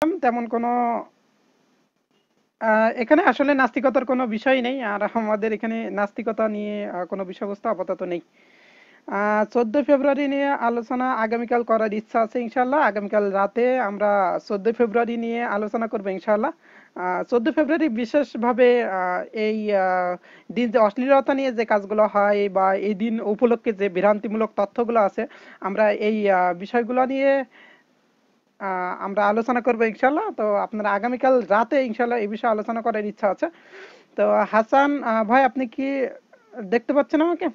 তেমন কোনো এখানে আসলে নাস্তিকতার কোনো বিষয় নেই, আর আমাদের এখানে নাস্তিকতা নিয়ে কোনো বিষয়বস্তু আপাতত নেই। 14 ফেব্রুয়ারি নিয়ে আলোচনা আগামীকাল করার ইচ্ছা আছে ইনশাল্লাহ। আগামীকাল রাতে আমরা 14 ফেব্রুয়ারি নিয়ে আলোচনা করবো ইনশাল্লাহ। 14 ফেব্রুয়ারি বিশেষভাবে এই দিন যে অশ্লীলতা নিয়ে যে কাজগুলো হয় বা এই দিন উপলক্ষে যে ভ্রান্তিমূলক তথ্যগুলো আছে, আমরা এই বিষয়গুলো নিয়ে আমরা আলোচনা করবো ইনশাল্লাহ। তো আপনারা আগামীকাল রাতে ইনশাল্লাহ এই বিষয়ে আলোচনা করার ইচ্ছা আছে। তো হাসান ভাই, আপনি কি দেখতে পাচ্ছেন আমাকে?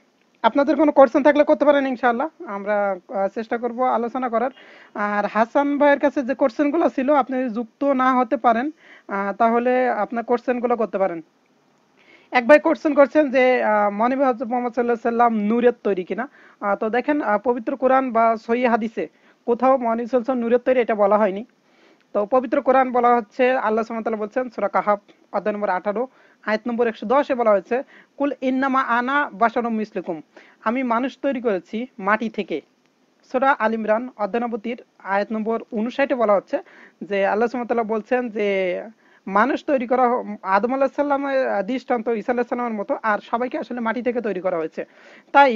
আপনাদের কোনো কোশ্চেন থাকলে করতে পারেন ইনশাল্লাহ, আমরা চেষ্টা করব আলোচনা করার। আর হাসান ভাইয়ের কাছে যে কোশ্চেন গুলো ছিল, আপনি যদি যুক্ত না হতে পারেন তাহলে আপনার কোশ্চেন গুলো করতে পারেন। এক ভাই কোশ্চেন করছেন যে মহানবী হযরত মুহাম্মদ সাল্লাল্লাহু আলাইহি সাল্লাম নূরের তৈরি কিনা। তো দেখেন, পবিত্র কোরআন বা সহিহ হাদিসে কোথাও মহানবী সাল্লাল্লাহু আলাইহি ওয়াসাল্লাম নূরের তৈরি এটা বলা হয়নি। তো পবিত্র কোরআন বলা হচ্ছে, আল্লাহ সুবহানাহু ওয়া তাআলা বলছেন সূরা কাহাফ অধ্যায় নম্বর 18 আয়াত নম্বর 110 এ বলা হয়েছে, কুল ইন্নামা আনা বাশারুম মিসলুকুম, আমি মানুষ তৈরি করেছি মাটি থেকে। সূরা আল ইমরান অধ্যায় নম্বর 3 আয়াত নম্বর 59 এ বলা হচ্ছে যে আল্লাহ সুবহানাহু ওয়া তাআলা বলছেন যে মানুষ তৈরি করা আদম আলাইহিস সালামের দৃষ্টান্ত ঈসা আলাইহিস সালামের মতো, আর সবাইকে আসলে মাটি থেকে তৈরি করা হয়েছে। তাই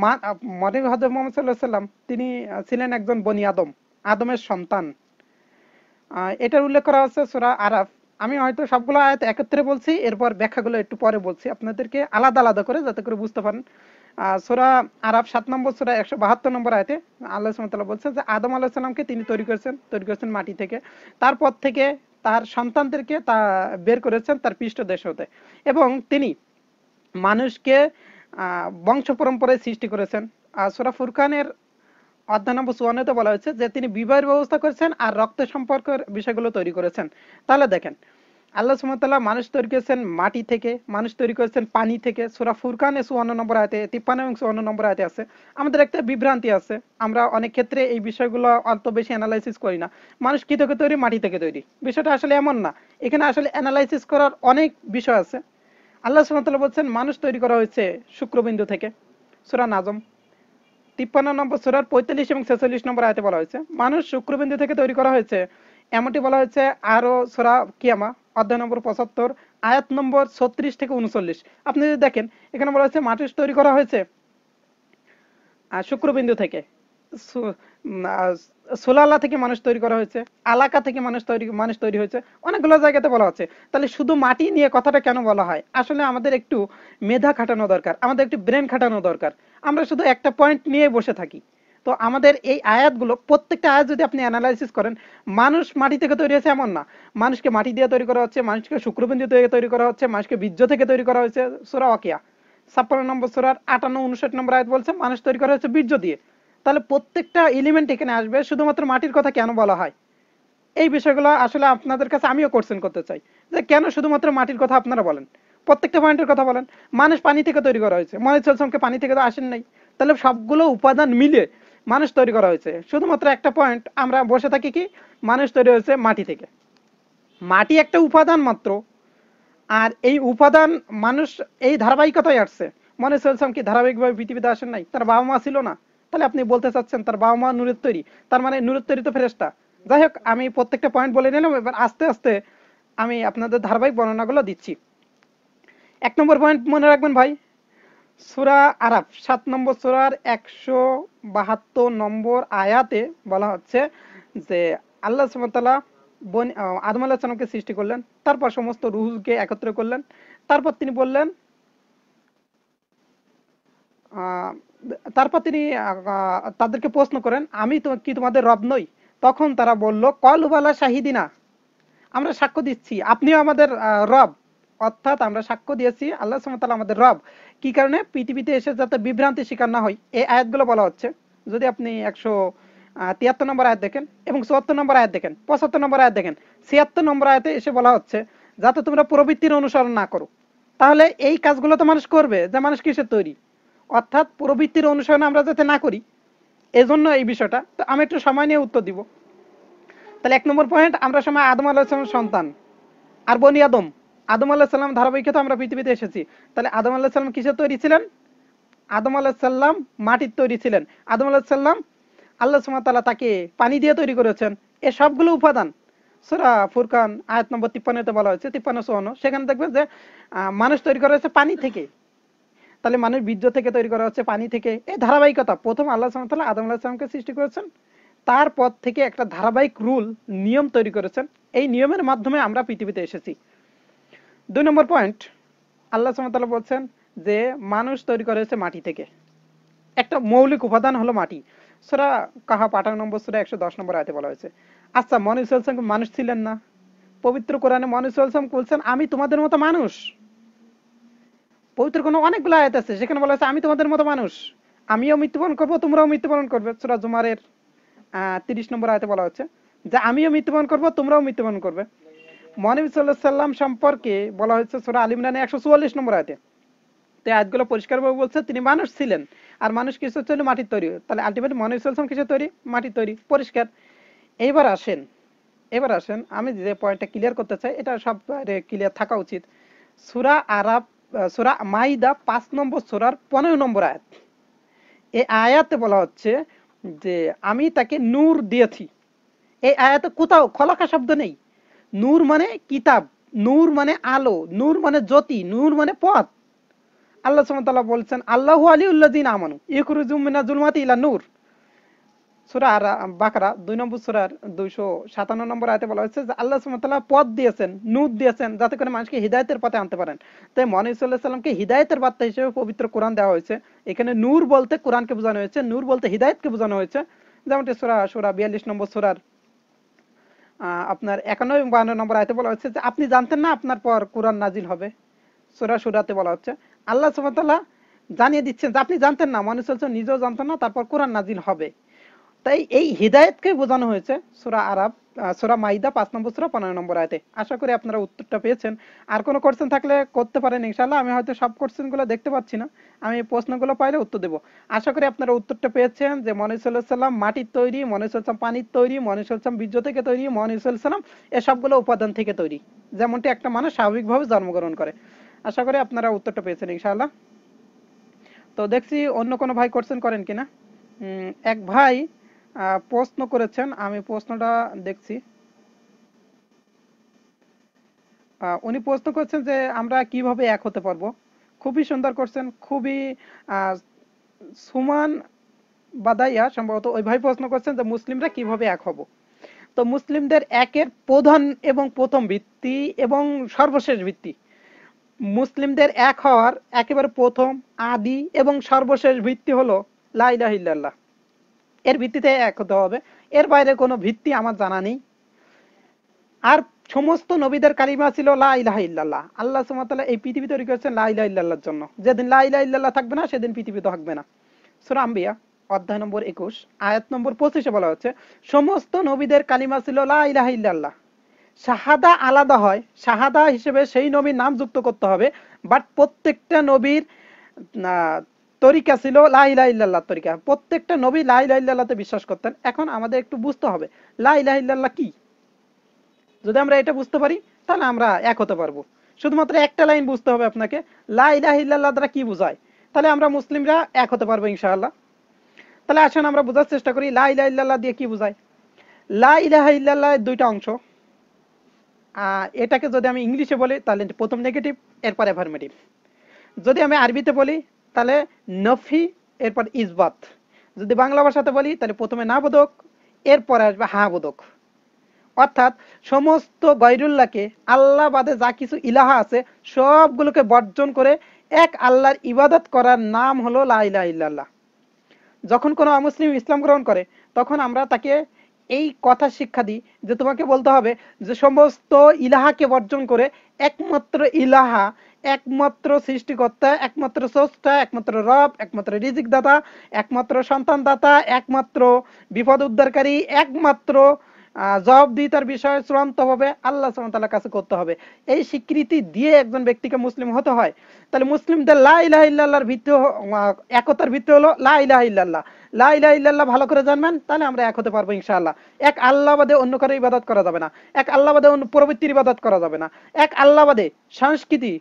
মহানবী হযরত মুহাম্মদ সাল্লাল্লাহু আলাইহি সাল্লাম তিনি ছিলেন একজন বনি আদম, আদমের সন্তান। এটার উল্লেখ করা আছে সূরা আরাফ। আমি হয়তো সবগুলো আয়াত একত্রে বলছি, এরপর ব্যাখ্যাগুলো একটু পরে বলছি আপনাদেরকে আলাদা আলাদা করে, যাতে করে বুঝতে পারেন। সূরা আরাফ ৭ নম্বর সূরা 172 নম্বর আয়াতে আল্লাহ সুবহানাহু ওয়া তাআলা বলছেন যে আদম আলাইহিস সালামকে তিনি তৈরি করেছেন মাটি থেকে। তারপর থেকে তার সন্তানদেরকে তা বের করেছেন তার পৃষ্ঠদেশ হতে, এবং তিনি মানুষকে বংশ পরম্পরায় সৃষ্টি করেছেন। সূরা ফুরকানের অধ্যায় নম্বর 54 তে বলা হয়েছে যে তিনি বিবাহের ব্যবস্থা করেছেন আর রক্ত সম্পর্কের বিষয়গুলো তৈরি করেছেন। তাহলে দেখেন, আল্লাহ সুবহানাহু ওয়া তাআলা মানুষ তৈরি করেছেন মাটি থেকে, মানুষ তৈরি করেছেন পানি থেকে। সূরা ফুরকানে 54 নম্বর আয়াতে, 53 এবং 54 নম্বর আয়াতে আছে। আমাদের একটা বিভ্রান্তি আছে, আমরা অনেক ক্ষেত্রে এই বিষয়গুলো অত বেশি অ্যানালাইসিস করি না। মানুষ কি থেকে তৈরি? মাটি থেকে তৈরি। বিষয়টা আসলে এমন না, এখানে আসলে অ্যানালাইসিস করার অনেক বিষয় আছে। আল্লাহ সুবহানাহু ওয়া তাআলা বলছেন মানুষ তৈরি করা হয়েছে শুক্রবিন্দু থেকে। সূরা নাজম 53 নম্বর সূরার 45 এবং 46 নম্বর আয়াতে বলা হয়েছে মানুষ শুক্রবিন্দু থেকে তৈরি করা হয়েছে। এমনটি বলা হয়েছে আরো সূরা কিয়ামা অধ্যায় নম্বর 75 আয়াত নম্বর 36 থেকে 39। আপনি যদি দেখেন, এখানে বলা হয়েছে মানুষ তৈরি করা হয়েছে শুক্রবিন্দু থেকে। সোলালা থেকে মানুষ তৈরি করা হয়েছে, আলাকা থেকে মানুষ তৈরি হয়েছে, অনেকগুলো জায়গাতে বলা হচ্ছে। তাহলে শুধু মাটি নিয়ে কথাটা কেন বলা হয়? আসলে আমাদের একটু মেধা খাটানো দরকার, আমাদের একটু ব্রেন খাটানো দরকার। আমরা শুধু একটা পয়েন্ট নিয়ে বসে থাকি। তো আমাদের এই আয়াতগুলো, প্রত্যেকটা আয়াত যদি আপনি অ্যানালাইসিস করেন, মানুষ মাটি থেকে তৈরি হয়েছে এমন না। মানুষকে মাটি দিয়ে তৈরি করা হচ্ছে, মানুষকে শুক্রবিন্দু থেকে তৈরি করা হচ্ছে, মানুষকে বীর্য থেকে তৈরি করা হয়েছে। সূরা ওয়াকিয়া 56 নম্বর সূরার 58 59 নম্বর আয়াত বলছে মানুষ তৈরি করা হচ্ছে বীর্য দিয়ে। তাহলে প্রত্যেকটা এলিমেন্ট এখানে আসবে, শুধুমাত্র মাটির কথা কেন বলা হয়? এই বিষয়গুলো আসলে আপনাদের কাছে আমিও কোশ্চেন করতে চাই যে কেন শুধুমাত্র মাটির কথা আপনারা বলেন, প্রত্যেকটা পয়েন্টের কথা বলেন। মানুষ পানি থেকে তৈরি করা হয়েছে, মনে চলছে পানি থেকে তো আসেন নাই। তাহলে সবগুলো উপাদান মিলে মানুষ তৈরি করা হয়েছে। শুধুমাত্র একটা পয়েন্ট আমরা বসে থাকি কি, মানুষ তৈরি হয়েছে মাটি থেকে। মাটি একটা উপাদান মাত্র, আর এই উপাদান মানুষ এই ধারাবাহিকতায় আসছে। মনে চলছে কি ধারাবাহিকভাবে পৃথিবীতে আসেন নাই? তার বাবা মা ছিল না? তাহলে আপনি বলতে চাচ্ছেন তার বাবা মা নূরের তৈরি, তার মানে নূরের তৈরি তো ফেরেশতা। যাই হোক, আমি প্রত্যেকটা পয়েন্ট বলে নিলাম, এবার আস্তে আস্তে আমি আপনাদের ধারাবাহিক বর্ণনাগুলো দিচ্ছি। 1 নম্বর পয়েন্ট মনে রাখবেন ভাই, সূরা আরাফ 7 নম্বর সূরার 172 নম্বর আয়াতে বলা হচ্ছে যে আল্লাহ সুবহানাহু ওয়া তাআলা আদম আলাইহিস সালামকে সৃষ্টি করলেন, তারপর সমস্ত রূহকে একত্র করলেন। তারপর তিনি বললেন, আহ, তারপর তিনি তাদেরকে প্রশ্ন করেন, আমি তো কি তোমাদের রব নই? তখন তারা বলল, কলু বালা শাহিদিনা, আমরা সাক্ষ্য দিচ্ছি আপনিও আমাদের রব। অর্থাৎ আমরা সাক্ষ্য দিয়েছি আল্লাহ সুবহানাহু ওয়া তাআলা আমাদের রব। কি কারণে? পৃথিবীতে এসে যাতে বিভ্রান্তি শিকার না হয়, এই আয়াতগুলো বলা হচ্ছে। যদি আপনি 173 নম্বর আয়াত দেখেন এবং 74 নম্বর আয়াত দেখেন, 75 নম্বর আয়াত দেখেন, 76 নম্বর আয়াতে এসে বলা হচ্ছে যাতে তোমরা প্রবৃত্তির অনুসরণ না করো। তাহলে এই কাজগুলো তো মানুষ করবে, যে মানুষ কিসের তৈরি? অর্থাৎ প্রবৃত্তির অনুসরণ আমরা যাতে না করি, এজন্য এই বিষয়টা। তো আমি একটু সময় নিয়ে উত্তর দিব। তাহলে 1 নম্বর পয়েন্ট, আমরা সময় আদম আলাইহিস সালামের সন্তান আর বনি আদম। আদম আলাইহিস সালাম ধারাবাহিকতা আমরা পৃথিবীতে এসেছি। তাহলে আদম আলাইহিস সালাম কিসের তৈরি ছিলেন? আদম আলাইহিস সালাম মাটির তৈরি ছিলেন। আদম আলাইহিস সালাম আল্লাহ সুবহানাহু ওয়া তাআলা তাকে পানি দিয়ে তৈরি করেছেন। এ সবগুলো উপাদান। সূরা ফুরকান আয়াত নম্বর 53 তে বলা হয়েছে, 53-54, সেখানে দেখবেন যে মানুষ তৈরি করা হয়েছে পানি থেকে। তাহলে মানুষ বীর্য থেকে তৈরি করা হচ্ছে, পানি থেকে। এই ধারাবাহিকতা, প্রথম আল্লাহ সুবহানাহু ওয়া তাআলা আদম আলাইহিস সালামকে সৃষ্টি করেছেন, তারপর থেকে একটা ধারাবাহিক রুল, নিয়ম তৈরি করেছেন। এই নিয়মের মাধ্যমে আমরা পৃথিবীতে এসেছি। 2 নম্বর পয়েন্ট, আল্লাহ সুবহানাহু ওয়া তাআলা বলছেন যে মানুষ তৈরি করা হয়েছে মাটি থেকে। একটা মৌলিক উপাদান হলো মাটি। সূরা কাহাফ 18 নম্বর সূরা 110 নম্বর আয়াতে বলা হয়েছে। আচ্ছা, মনুষ্য সাল্লাল্লাহু আলাইহি ওয়াসাল্লাম মানুষ ছিলেন না? পবিত্র কোরআনে মনুষ্য সাল্লাল্লাহু আলাইহি ওয়াসাল্লাম বলছেন আমি তোমাদের মতো মানুষ। পবিত্র কোরআনে অনেকগুলো আয়াত আছে সেখানে বলা হয়েছে আমি তোমাদের মতো মানুষ, আমিও মৃত্যুবরণ করব, তোমরাও মৃত্যুবরণ করবে। সূরা জুমারের 30 নম্বর আয়াতে বলা হচ্ছে যে আমিও মৃত্যুবরণ করব, তোমরাও মৃত্যুবরণ করবে। মহানবী সাল্লাল্লাহু আলাইহি ওয়াসাল্লাম সম্পর্কে বলা হয়েছে সূরা আল ইমরানে 144 নম্বর আয়াতে। তো আয়াতগুলো পরিষ্কারভাবে বলছে তিনি মানুষ ছিলেন। আর মানুষ কিছু ছিল মাটির তৈরি, তাহলে আলটিমেটলি মহানবী সাল্লাল্লাহু আলাইহি ওয়াসাল্লাম কিসের তৈরি? মাটির তৈরি, পরিষ্কার। এইবার আসেন আমি যে পয়েন্টটা ক্লিয়ার করতে চাই, এটা সব ক্লিয়ার থাকা উচিত। সূরা আরাব, সূরা মাইদা 5 নম্বর সূরার 15 নম্বর আয়াত। এই আয়াতে বলা হচ্ছে যে আমি তাকে নূর দিয়েছি। এই আয়াতে কোথাও খলাকা শব্দ নেই। নূর মানে কিতাব, নূর মানে আলো, নূর মানে জ্যোতি, নূর মানে পথ। আল্লাহ সুবহানাহু ওয়া তাআলা বলছেন আল্লাহু আলিউল্লাযিনা আমানু ইখরুজুম মিনাজ জুলমাতি ইলা নূর। সূরা বাকারা 2 নম্বর সূরার 257 নম্বর আয়াতে বলা হয়েছে যে আল্লাহ সুবহানাহু ওয়া তাআলা পথ দিয়েছেন, নূর দিয়েছেন, যাতে করে মানুষকে হিদায়াতের পথে আনতে পারেন। তাই মহানবী সাল্লাল্লাহু আলাইহি ওয়াসাল্লামকে হিদায়াতের বার্তা হিসেবে পবিত্র কোরআন দেওয়া হয়েছে। এখানে নূর বলতে কোরআনকে বোঝানো হয়েছে, নূর বলতে হিদায়াতকে বোঝানো হয়েছে। যেমনটি সূরা সূরা 42 নম্বর সূরার আপনার 91 এবং 52 নম্বর আয়াতে বলা হচ্ছে যে আপনি জানতেন না আপনার পর কোরআন নাজিল হবে। সূরা শুরাতে বলা হচ্ছে আল্লাহ সুবহানাহু ওয়া তাআলা জানিয়ে দিচ্ছেন যে আপনি জানতেন না, মহানবী সাল্লাল্লাহু আলাইহি ওয়াসাল্লাম নিজেও জানতেন না, তারপর কোরআন নাজিল হবে। তাই এই হিদায়াতকে বোঝানো হয়েছে সূরা আরাব, সূরা মাইদা 5 নম্বর সূরা 15 নম্বর আয়াতে। আশা করি আপনারা উত্তরটা পেয়েছেন। আর কোনো কোশ্চেন থাকলে করতে পারেন ইনশাআল্লাহ। আমি হয়তো সব কোশ্চেনগুলো দেখতে পাচ্ছি না, আমি প্রশ্নগুলো পাইলে উত্তর দেব। আশা করি আপনারা উত্তরটা পেয়েছেন যে মহানবী সাল্লাল্লাহু আলাইহি ওয়াসাল্লাম মাটির তৈরি, মহানবী সাল্লাল্লাহু আলাইহি ওয়াসাল্লাম পানির তৈরি, মহানবী সাল্লাল্লাহু আলাইহি ওয়াসাল্লাম বীর্য থেকে তৈরি, মহানবী সাল্লাল্লাহু আলাইহি ওয়াসাল্লাম এ সবগুলো উপাদান থেকে তৈরি, যেমনটি একটা মানুষ স্বাভাবিকভাবে জন্মগ্রহণ করে। আশা করি আপনারা উত্তরটা পেয়েছেন ইনশাআল্লাহ। তো দেখছি অন্য কোনো ভাই কোশ্চেন করেন কিনা। এক ভাই প্রশ্ন করেছেন, আমি প্রশ্নটা দেখছি। উনি প্রশ্ন করছেন যে আমরা কিভাবে এক হতে পারবো। খুবই সুন্দর করছেন, খুবই আহ, সুমান বাদাইয়া সম্ভবত ওই ভাই প্রশ্ন করছেন যে মুসলিমরা কিভাবে এক হব। তো মুসলিমদের একের প্রধান এবং প্রথম ভিত্তি এবং সর্বশেষ ভিত্তি, মুসলিমদের এক হওয়ার একেবারে প্রথম, আদি এবং সর্বশেষ ভিত্তি হলো লা ইলাহা ইল্লাল্লাহ। এর ভিত্তিতে এক হতে হবে, এর বাইরে কোনো ভিত্তি আমার জানা নেই। আর সমস্ত নবীদের কালিমা ছিল লা ইলাহা ইল্লাল্লাহ। আল্লাহ সুবহানাহু ওয়া তাআলা এই পৃথিবী তৈরি করেছেন লা ইলাহা ইল্লাল্লাহর জন্য। যেদিন লা ইলাহা ইল্লাল্লাহ থাকবে না সেদিন পৃথিবী থাকবে না। সূরা আম্বিয়া অধ্যায় নম্বর 21 আয়াত নম্বর 25 বলা হচ্ছে সমস্ত নবীদের কালিমা ছিল লা ইলাহা ইল্লাল্লাহ। শাহাদা আলাদা হয়, শাহাদা হিসেবে সেই নবীর নাম যুক্ত করতে হবে, বাট প্রত্যেকটা নবীর তরিকা ছিল লা ইলাহা ইল্লাল্লাহ তরিকা। প্রত্যেকটা নবী লা ইলাহা ইল্লাল্লাহতে বিশ্বাস করতেন। এখন আমাদের একটু বুঝতে হবে লা ইলাহা ইল্লাল্লাহ কি। যদি আমরা এটা বুঝতে পারি তাহলে আমরা এক হতে পারবো। শুধুমাত্র একটা লাইন বুঝতে হবে আপনাকে, লা ইলাহা ইল্লাল্লাহ দ্বারা কি বোঝায়, তাহলে আমরা মুসলিমরা এক হতে পারবো ইনশাআল্লাহ। তাহলে আসুন আমরা বোঝার চেষ্টা করি লা ইলাহা ইল্লাল্লাহ দিয়ে কি বোঝায়। লা ইলাহা ইল্লাল্লাহ এর দুইটা অংশ। এটাকে যদি আমি ইংলিশে বলি তাহলে প্রথম নেগেটিভ, এরপর অ্যাফার্মেটিভ। যদি আমি আরবিতে বলি তাহলে নফি, এরপর ইসবাত। যদি বাংলা ভাষাতে বলি তাহলে প্রথমে না বোধক, এরপরে আসবে হা বোধক। অর্থাৎ সমস্ত গয়রুল্লাহকে, আল্লাহ বাদে যা কিছু ইলাহা আছে সবগুলোকে বর্জন করে এক আল্লাহর ইবাদত করার নাম হলো লা ইলাহা ইল্লাল্লাহ। যখন কোনো অমুসলিম ইসলাম গ্রহণ করে তখন আমরা তাকে এই কথা শিক্ষা দিই যে তোমাকে বলতে হবে যে সমস্ত ইলাহাকে বর্জন করে একমাত্র ইলাহা, একমাত্র সৃষ্টিকর্তা, একমাত্র স্রষ্টা, একমাত্র রব, একমাত্র রিজিক দাতা, একমাত্র সন্তান দাতা, একমাত্র বিপদ উদ্ধারকারী, একমাত্র জবাবদিহিতার বিষয় চূড়ান্তভাবে আল্লাহ সুবহানাহু ওয়া তাআলার কাছে করতে হবে। এই স্বীকৃতি দিয়ে একজন ব্যক্তিকে মুসলিম হতে হয়। তাহলে মুসলিমদের লা ইলাহা ইল্লাল্লাহর ভিত্তি, একতার ভিত্তি হলো লা ইলাহা ইল্লাল্লাহ। লা ইলাহা ইল্লাল্লাহ ভালো করে জানবেন তাহলে আমরা এক হতে পারবো ইনশাআল্লাহ। এক আল্লাহ বাদে অন্য কারো ইবাদত করা যাবে না, এক আল্লাহ বাদে অন্য প্রবৃত্তির ইবাদত করা যাবে না, এক আল্লাহ বাদে সংস্কৃতি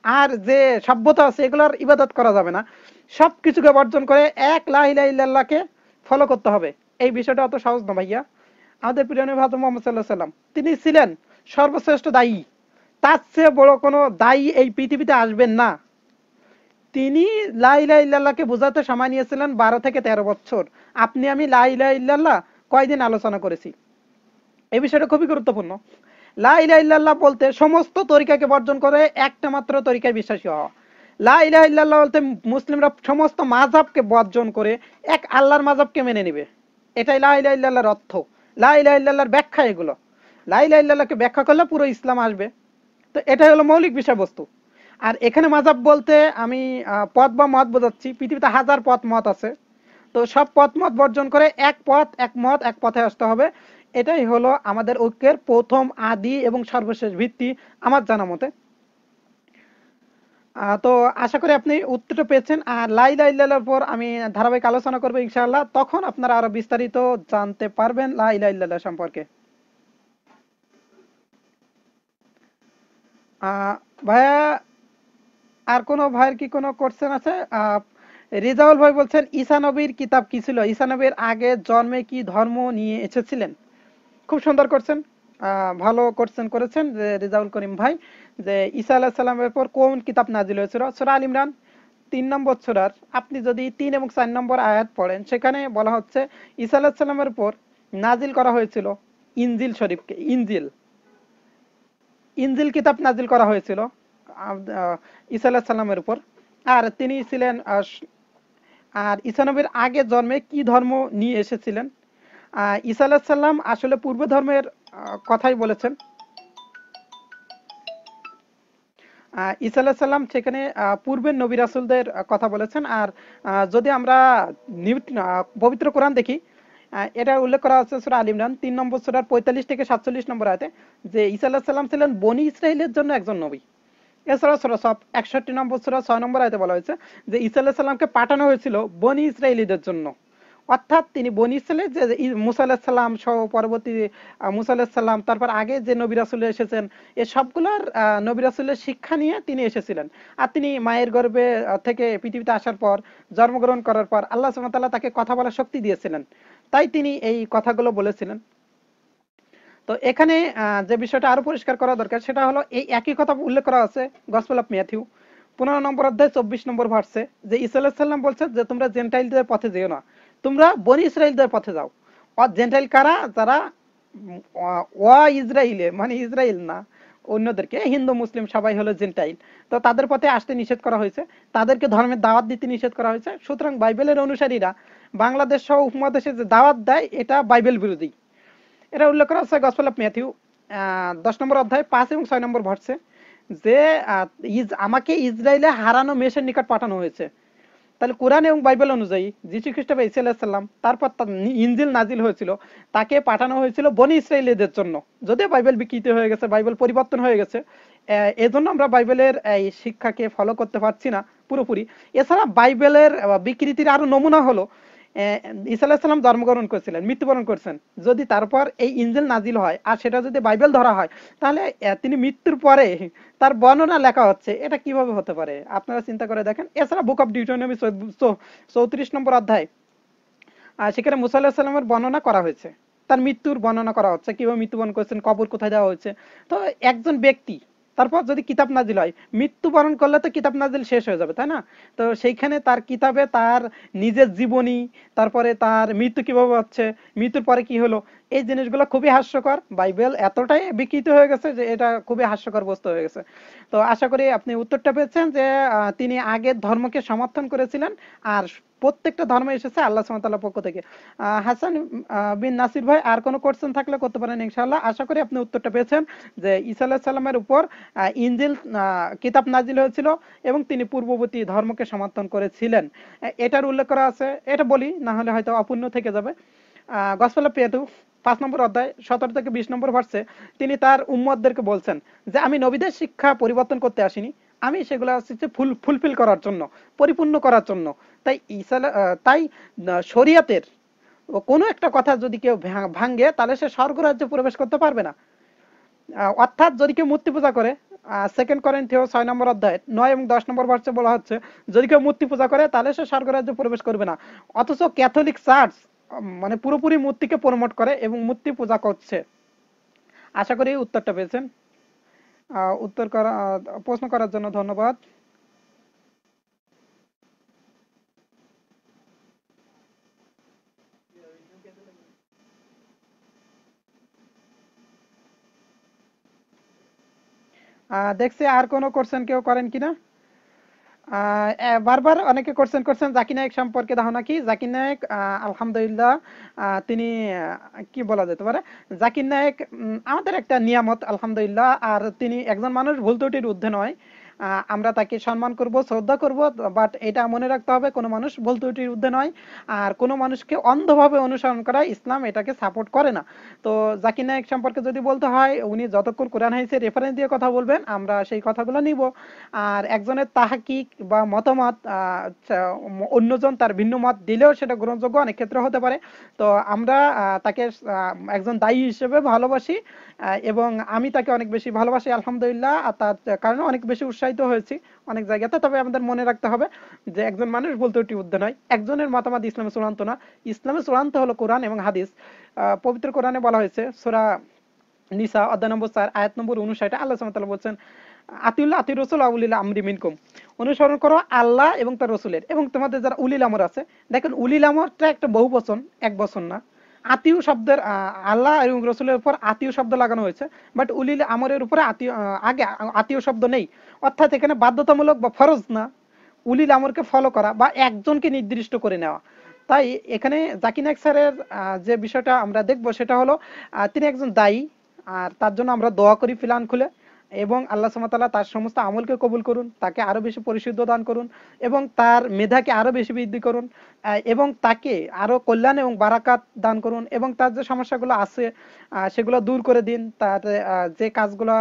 আর যে সভ্যতা আছে এগুলোর ইবাদত করা যাবে না। সবকিছুকে বর্জন করে এক লা ইলাহা ইল্লাল্লাহকে ফলো করতে হবে। এই বিষয়টা অত সহজ না ভাইয়া। আমাদের প্রিয় নবী হযরত মুহাম্মদ সাল্লাল্লাহু আলাইহি সাল্লাম তিনি ছিলেন সর্বশ্রেষ্ঠ দায়ী। তার চেয়ে বড় কোনো দায়ী এই পৃথিবীতে আসবেন না। তিনি লা ইলাহা ইল্লাল্লাহকে বোঝাতে সময় নিয়েছিলেন 12 থেকে 13 বছর। আপনি আমি লা ইলাহা ইল্লাল্লাহ কয়দিন আলোচনা করেছি, এই বিষয়টা খুবই গুরুত্বপূর্ণ। লা ইলাহা ইল্লাল্লাহ বলতে সমস্ত তরিকাকে বর্জন করে একটা মাত্র তরিকায় বিশ্বাসী হওয়া। লা ইলাহা ইল্লাল্লাহ বলতে মুসলিমরা সমস্ত মাযহাবকে বর্জন করে এক আল্লাহর মাযহাবকে মেনে নেবে। এটাই লা ইলাহা ইল্লাল্লাহর অর্থ। লা ইলাহা ইল্লাল্লাহর ব্যাখ্যা এগুলো। লা ইলাহা ইল্লাল্লাহকে ব্যাখ্যা করলে পুরো ইসলাম আসবে। তো এটাই হলো মৌলিক বিষয়বস্তু। আর এখানে মাযহাব বলতে আমি পথ বা মত বোঝাচ্ছি। পৃথিবীতে হাজার পথ মত আছে, তো সব পথ মত বর্জন করে এক পথ এক মত এক পথে আসতে হবে। এটাই হলো আমাদের ঐক্যের প্রথম আদি এবং সর্বশেষ ভিত্তি আমার জানা মতে। তো আশা করি আপনি উত্তরটা পেয়েছেন। আর লা ইলাহা ইল্লাল্লাহর পর আমি ধারাবাহিক আলোচনা করবো ইনশাআল্লাহ, তখন আপনারা আরো বিস্তারিত জানতে পারবেন লা ইলাহা ইল্লাল্লাহ সম্পর্কে। ভাইয়া, আর কোনো ভাইয়ের কি কোনো কোশ্চেন আছে? রিজাউল ভাই বলছেন ঈসা নবীর কিতাব কি ছিল, ঈসা নবীর আগে জন্মে কি ধর্ম নিয়ে এসেছিলেন? খুব সুন্দর করছেন, ভালো কোশ্চেন করেছেন যে রিজাউল করিম ভাই, যে ঈসা আলাইহিস সালামের পর কোন কিতাব নাজিল হয়েছিল। সূরা আল ইমরান 3 নম্বর সূরার আপনি যদি 3 এবং 4 নম্বর আয়াত পড়েন, সেখানে বলা হচ্ছে ঈসা আলাইহিস সালামের উপর নাজিল করা হয়েছিল ইনজিল শরীফকে। ইনজিল ইনজিল কিতাব নাজিল করা হয়েছিল ঈসা আলাইহিস সালামের উপর। আর তিনি ছিলেন আর ঈসা নবীর আগে জন্মে কি ধর্ম নিয়ে এসেছিলেন। ঈসা আলাইহিস সালাম আসলে পূর্ব ধর্মের কথাই বলেছেন। ঈসা আলাইহিস সালাম সেখানে পূর্বের নবী রাসূলদের কথা বলেছেন। আর যদি আমরা পবিত্র কোরআন দেখি, এটা উল্লেখ করা আছে সূরা আল ইমরান 3 নম্বর সূরার 45 থেকে 47 নম্বর আয়াতে, যে ঈসা আলাইহিস সালাম ছিলেন বনি ইসরাইলের জন্য একজন নবী। এছাড়া সূরা সফ 61 নম্বর সূরা 6 নম্বর আয়াতে বলা হয়েছে যে ঈসা আলাইহিস সালামকে পাঠানো হয়েছিল বনি ইসরাইলীদের জন্য। অর্থাৎ তিনি বনি ইসরাইলের যে মুসা আলাইহিস সালাম সহ পরবর্তী মুসা আলাইহিস সালাম, তারপর আগে যে নবী রাসূল এসেছেন, এই সবগুলোর নবী রাসূলের শিক্ষা নিয়ে তিনি এসেছিলেন। আর তিনি মায়ের গর্ভে থেকে পৃথিবীতে আসার পর, জন্মগ্রহণ করার পর আল্লাহ সুবহানাহু ওয়া তাআলা তাকে কথা বলার শক্তি দিয়েছিলেন, তাই তিনি এই কথাগুলো বলেছিলেন। তো এখানে যে বিষয়টা আরো পরিষ্কার করা দরকার সেটা হলো এই একই কথা উল্লেখ করা আছে গসপেল অফ ম্যাথিউ 15 নম্বর অধ্যায় 24 নম্বর ভার্সে, যে ঈসা আলাইহিস সালাম বলছেন যে তোমরা জেন্টাইলদের পথে যেও না, তোমরা বনি ইসরাইলদের পথে যাও। আর জেন্টাইল কারা? যারা ইসরায়েলে, মানে ইসরায়েল না, অন্যদেরকে, হিন্দু মুসলিম সবাই হলো জেন্টাইল। তো তাদের পথে আসতে নিষেধ করা হয়েছে, তাদেরকে ধর্মের দাওয়াত দিতে নিষেধ করা হয়েছে। সুতরাং বাইবেলের অনুসারীরা বাংলাদেশ সহ উপমহাদেশে যে দাওয়াত দেয় এটা বাইবেল বিরোধী। এটা উল্লেখ করা আছে গসপেল অফ ম্যাথিউ 10 নম্বর অধ্যায় 5 এবং 6 নম্বর ভার্সে, যে আমাকে ইসরায়েলে হারানো মেষের নিকট পাঠানো হয়েছে। তাহলে কোরআন এবং বাইবেল অনুযায়ী যীশু খ্রিস্ট বা ঈসা আলাইহিস সালাম, তারপর ইনজিল নাজিল হয়েছিল, তাকে পাঠানো হয়েছিল বনি ইসরায়েলীদের জন্য। যদিও বাইবেল বিকৃত হয়ে গেছে, বাইবেল পরিবর্তন হয়ে গেছে, এজন্য আমরা বাইবেলের এই শিক্ষাকে ফলো করতে পারছি না পুরোপুরি। এছাড়া বাইবেলের বিকৃতির আরো নমুনা হলো ঈসা আলাইহিস সালাম জন্মগ্রহণ করেছিলেন, মৃত্যুবরণ করেছেন, যদি তারপর এই ইনজিল নাজিল হয় আর সেটা যদি বাইবেল ধরা হয়, তাহলে তিনি মৃত্যুর পরে তার বর্ণনা লেখা হচ্ছে, এটা কিভাবে হতে পারে আপনারা চিন্তা করে দেখেন। এছাড়া বুক অফ ডিউটোনমি 34 নম্বর অধ্যায়, সেখানে মুসা আলাইহিস সালামের বর্ণনা করা হয়েছে, তার মৃত্যুর বর্ণনা করা হচ্ছে, কিভাবে মৃত্যুবরণ করেছেন, কবর কোথায় দেওয়া হয়েছে। তো একজন ব্যক্তি তারপর যদি কিতাব নাজিল হয়, মৃত্যুবরণ করলে তো কিতাব নাজিল শেষ হয়ে যাবে, তাই না? তো সেইখানে তার কিতাবে তার নিজের জীবনী, তারপরে তার মৃত্যু কিভাবে হচ্ছে, মৃত্যুর পরে কি হলো, এই জিনিসগুলো খুবই হাস্যকর। বাইবেল এতটাই বিকৃত হয়ে গেছে যে এটা খুবই হাস্যকর বস্তু হয়ে গেছে। তো আশা করি আপনি উত্তরটা পেয়েছেন যে তিনি আগের ধর্মকে সমর্থন করেছিলেন, আর প্রত্যেকটা ধর্ম এসেছে আল্লাহ সুবহানাহু ওয়া তাআলার পক্ষ থেকে। হাসান বিন নাসির ভাই, আর কোনো কোশ্চেন থাকলে করতে পারেন ইনশাআল্লাহ। আশা করি আপনি উত্তরটা পেয়েছেন যে ঈসা আলাইহিস সালামের উপর ইনজিল কিতাব নাজিল হয়েছিল এবং তিনি পূর্ববর্তী ধর্মকে সমর্থন করেছিলেন, এটার উল্লেখ করা আছে। এটা বলি, না হলে হয়তো অপূর্ণ থেকে যাবে। গসপেল অফ ম্যাথিউ 5 নম্বর অধ্যায় 17 থেকে 20 নম্বর ভার্সে তিনি তার উম্মতদেরকে বলছেন যে আমি নবীদের শিক্ষা পরিবর্তন করতে আসিনি, আমি সেগুলো হচ্ছে ফুলফিল করার জন্য, পরিপূর্ণ করার জন্য। তাই তাই শরিয়াতের কোনো একটা কথা যদি কেউ ভাঙ্গে, তাহলে সে স্বর্গরাজ্যে প্রবেশ করতে পারবে না। অর্থাৎ যদি কেউ মূর্তি পূজা করে, 2 করিন্থীয় 6 নম্বর অধ্যায় 9 এবং 10 নম্বর ভার্সে বলা হচ্ছে যদি কেউ মূর্তি পূজা করে তাহলে সে স্বর্গরাজ্যে প্রবেশ করবে না। অথচ ক্যাথলিক চার্চ মানে পুরোপুরি মূর্তিকে প্রমোট করে এবং মূর্তি পূজা করছে। আশা করি উত্তরটা পেয়েছেন। উত্তর করা প্রশ্ন করার জন্য ধন্যবাদ। দেখছি আর কোনো কোশ্চেন কেউ করেন কিনা। বারবার অনেকে কোশ্চেন করছেন জাকির নায়েক সম্পর্কে ধারণা কি। জাকির নায়েক আলহামদুলিল্লাহ তিনি কি বলা যেতে পারে, জাকির নায়েক আমাদের একটা নিয়ামত আলহামদুলিল্লাহ। আর তিনি একজন মানুষ, ভুল ত্রুটির ঊর্ধ্বে নয়। আমরা তাকে সম্মান করব, শ্রদ্ধা করব, বাট এটা মনে রাখতে হবে কোনো মানুষ ভুল ত্রুটির ঊর্ধ্বে নয়। আর কোনো মানুষকে অন্ধভাবে অনুসরণ করা ইসলাম এটাকে সাপোর্ট করে না। তো জাকির নায়েক সম্পর্কে যদি বলতে হয়, উনি যতক্ষণ কোরআন হাদিসের রেফারেন্স দিয়ে কথা বলবেন আমরা সেই কথাগুলো নিব। আর একজনের তাহাকিক বা মতামত অন্যজন তার ভিন্ন মত দিলেও সেটা গ্রহণযোগ্য অনেক ক্ষেত্রে হতে পারে। তো আমরা তাকে একজন দায়ী হিসেবে ভালোবাসি, এবং আমি তাকে অনেক বেশি ভালোবাসি আলহামদুলিল্লাহ। আর তার কারণে অনেক বেশি উৎসাহিত হয়েছি অনেক জায়গাতে। তবে আমাদের মনে রাখতে হবে যে একজন মানুষ বলতে ওটি উদ্দেশ্য নয়, একজনের মতামত ইসলামে চূড়ান্ত না। ইসলামে চূড়ান্ত হলো কোরআন এবং হাদিস। পবিত্র কোরআনে বলা হয়েছে সূরা নিসা অধ্যায় নম্বর 4 আয়াত নম্বর 59, আল্লাহ সুবহানাহু ওয়া তাআলা বলছেন আতিউল্লাহ আতিউর রাসূল ওয়া উলিল আমরি মিনকুম, অনুসরণ করো আল্লাহ এবং তার রাসূলের এবং তোমাদের যারা উলিল আমর আছে। দেখেন উলিল আমরটা একটা বহুবচন, এক বচন না। আতিউ শব্দের আল্লাহ এবং রাসূলের উপর আতিউ শব্দ লাগানো হয়েছে, বাট উলিল আমরের উপরে আতিউ আগে আতিউ শব্দ নেই। অর্থাৎ এখানে বাধ্যতামূলক বা ফরজ না উলিল আমরকে ফলো করা বা একজনকে নির্দিষ্ট করে নেওয়া। তাই এখানে জাকির নায়েক স্যারের যে বিষয়টা আমরা দেখব সেটা হলো তিনি একজন দায়ী। আর তার জন্য আমরা দোয়া করি প্ল্যান খুলে, এবং আল্লাহ সুবহানাহু ওয়া তাআলা তার সমস্ত আমলকে কবুল করুন, তাকে আরো বেশি পরিশুদ্ধ দান করুন, এবং তার মেধাকে আরো বেশি বৃদ্ধি করুন, এবং তাকে আরো কল্যাণ এবং বারাকাত দান করুন, এবং তার যে সমস্যাগুলো আছে সেগুলো দূর করে দিন। তার যে কাজগুলো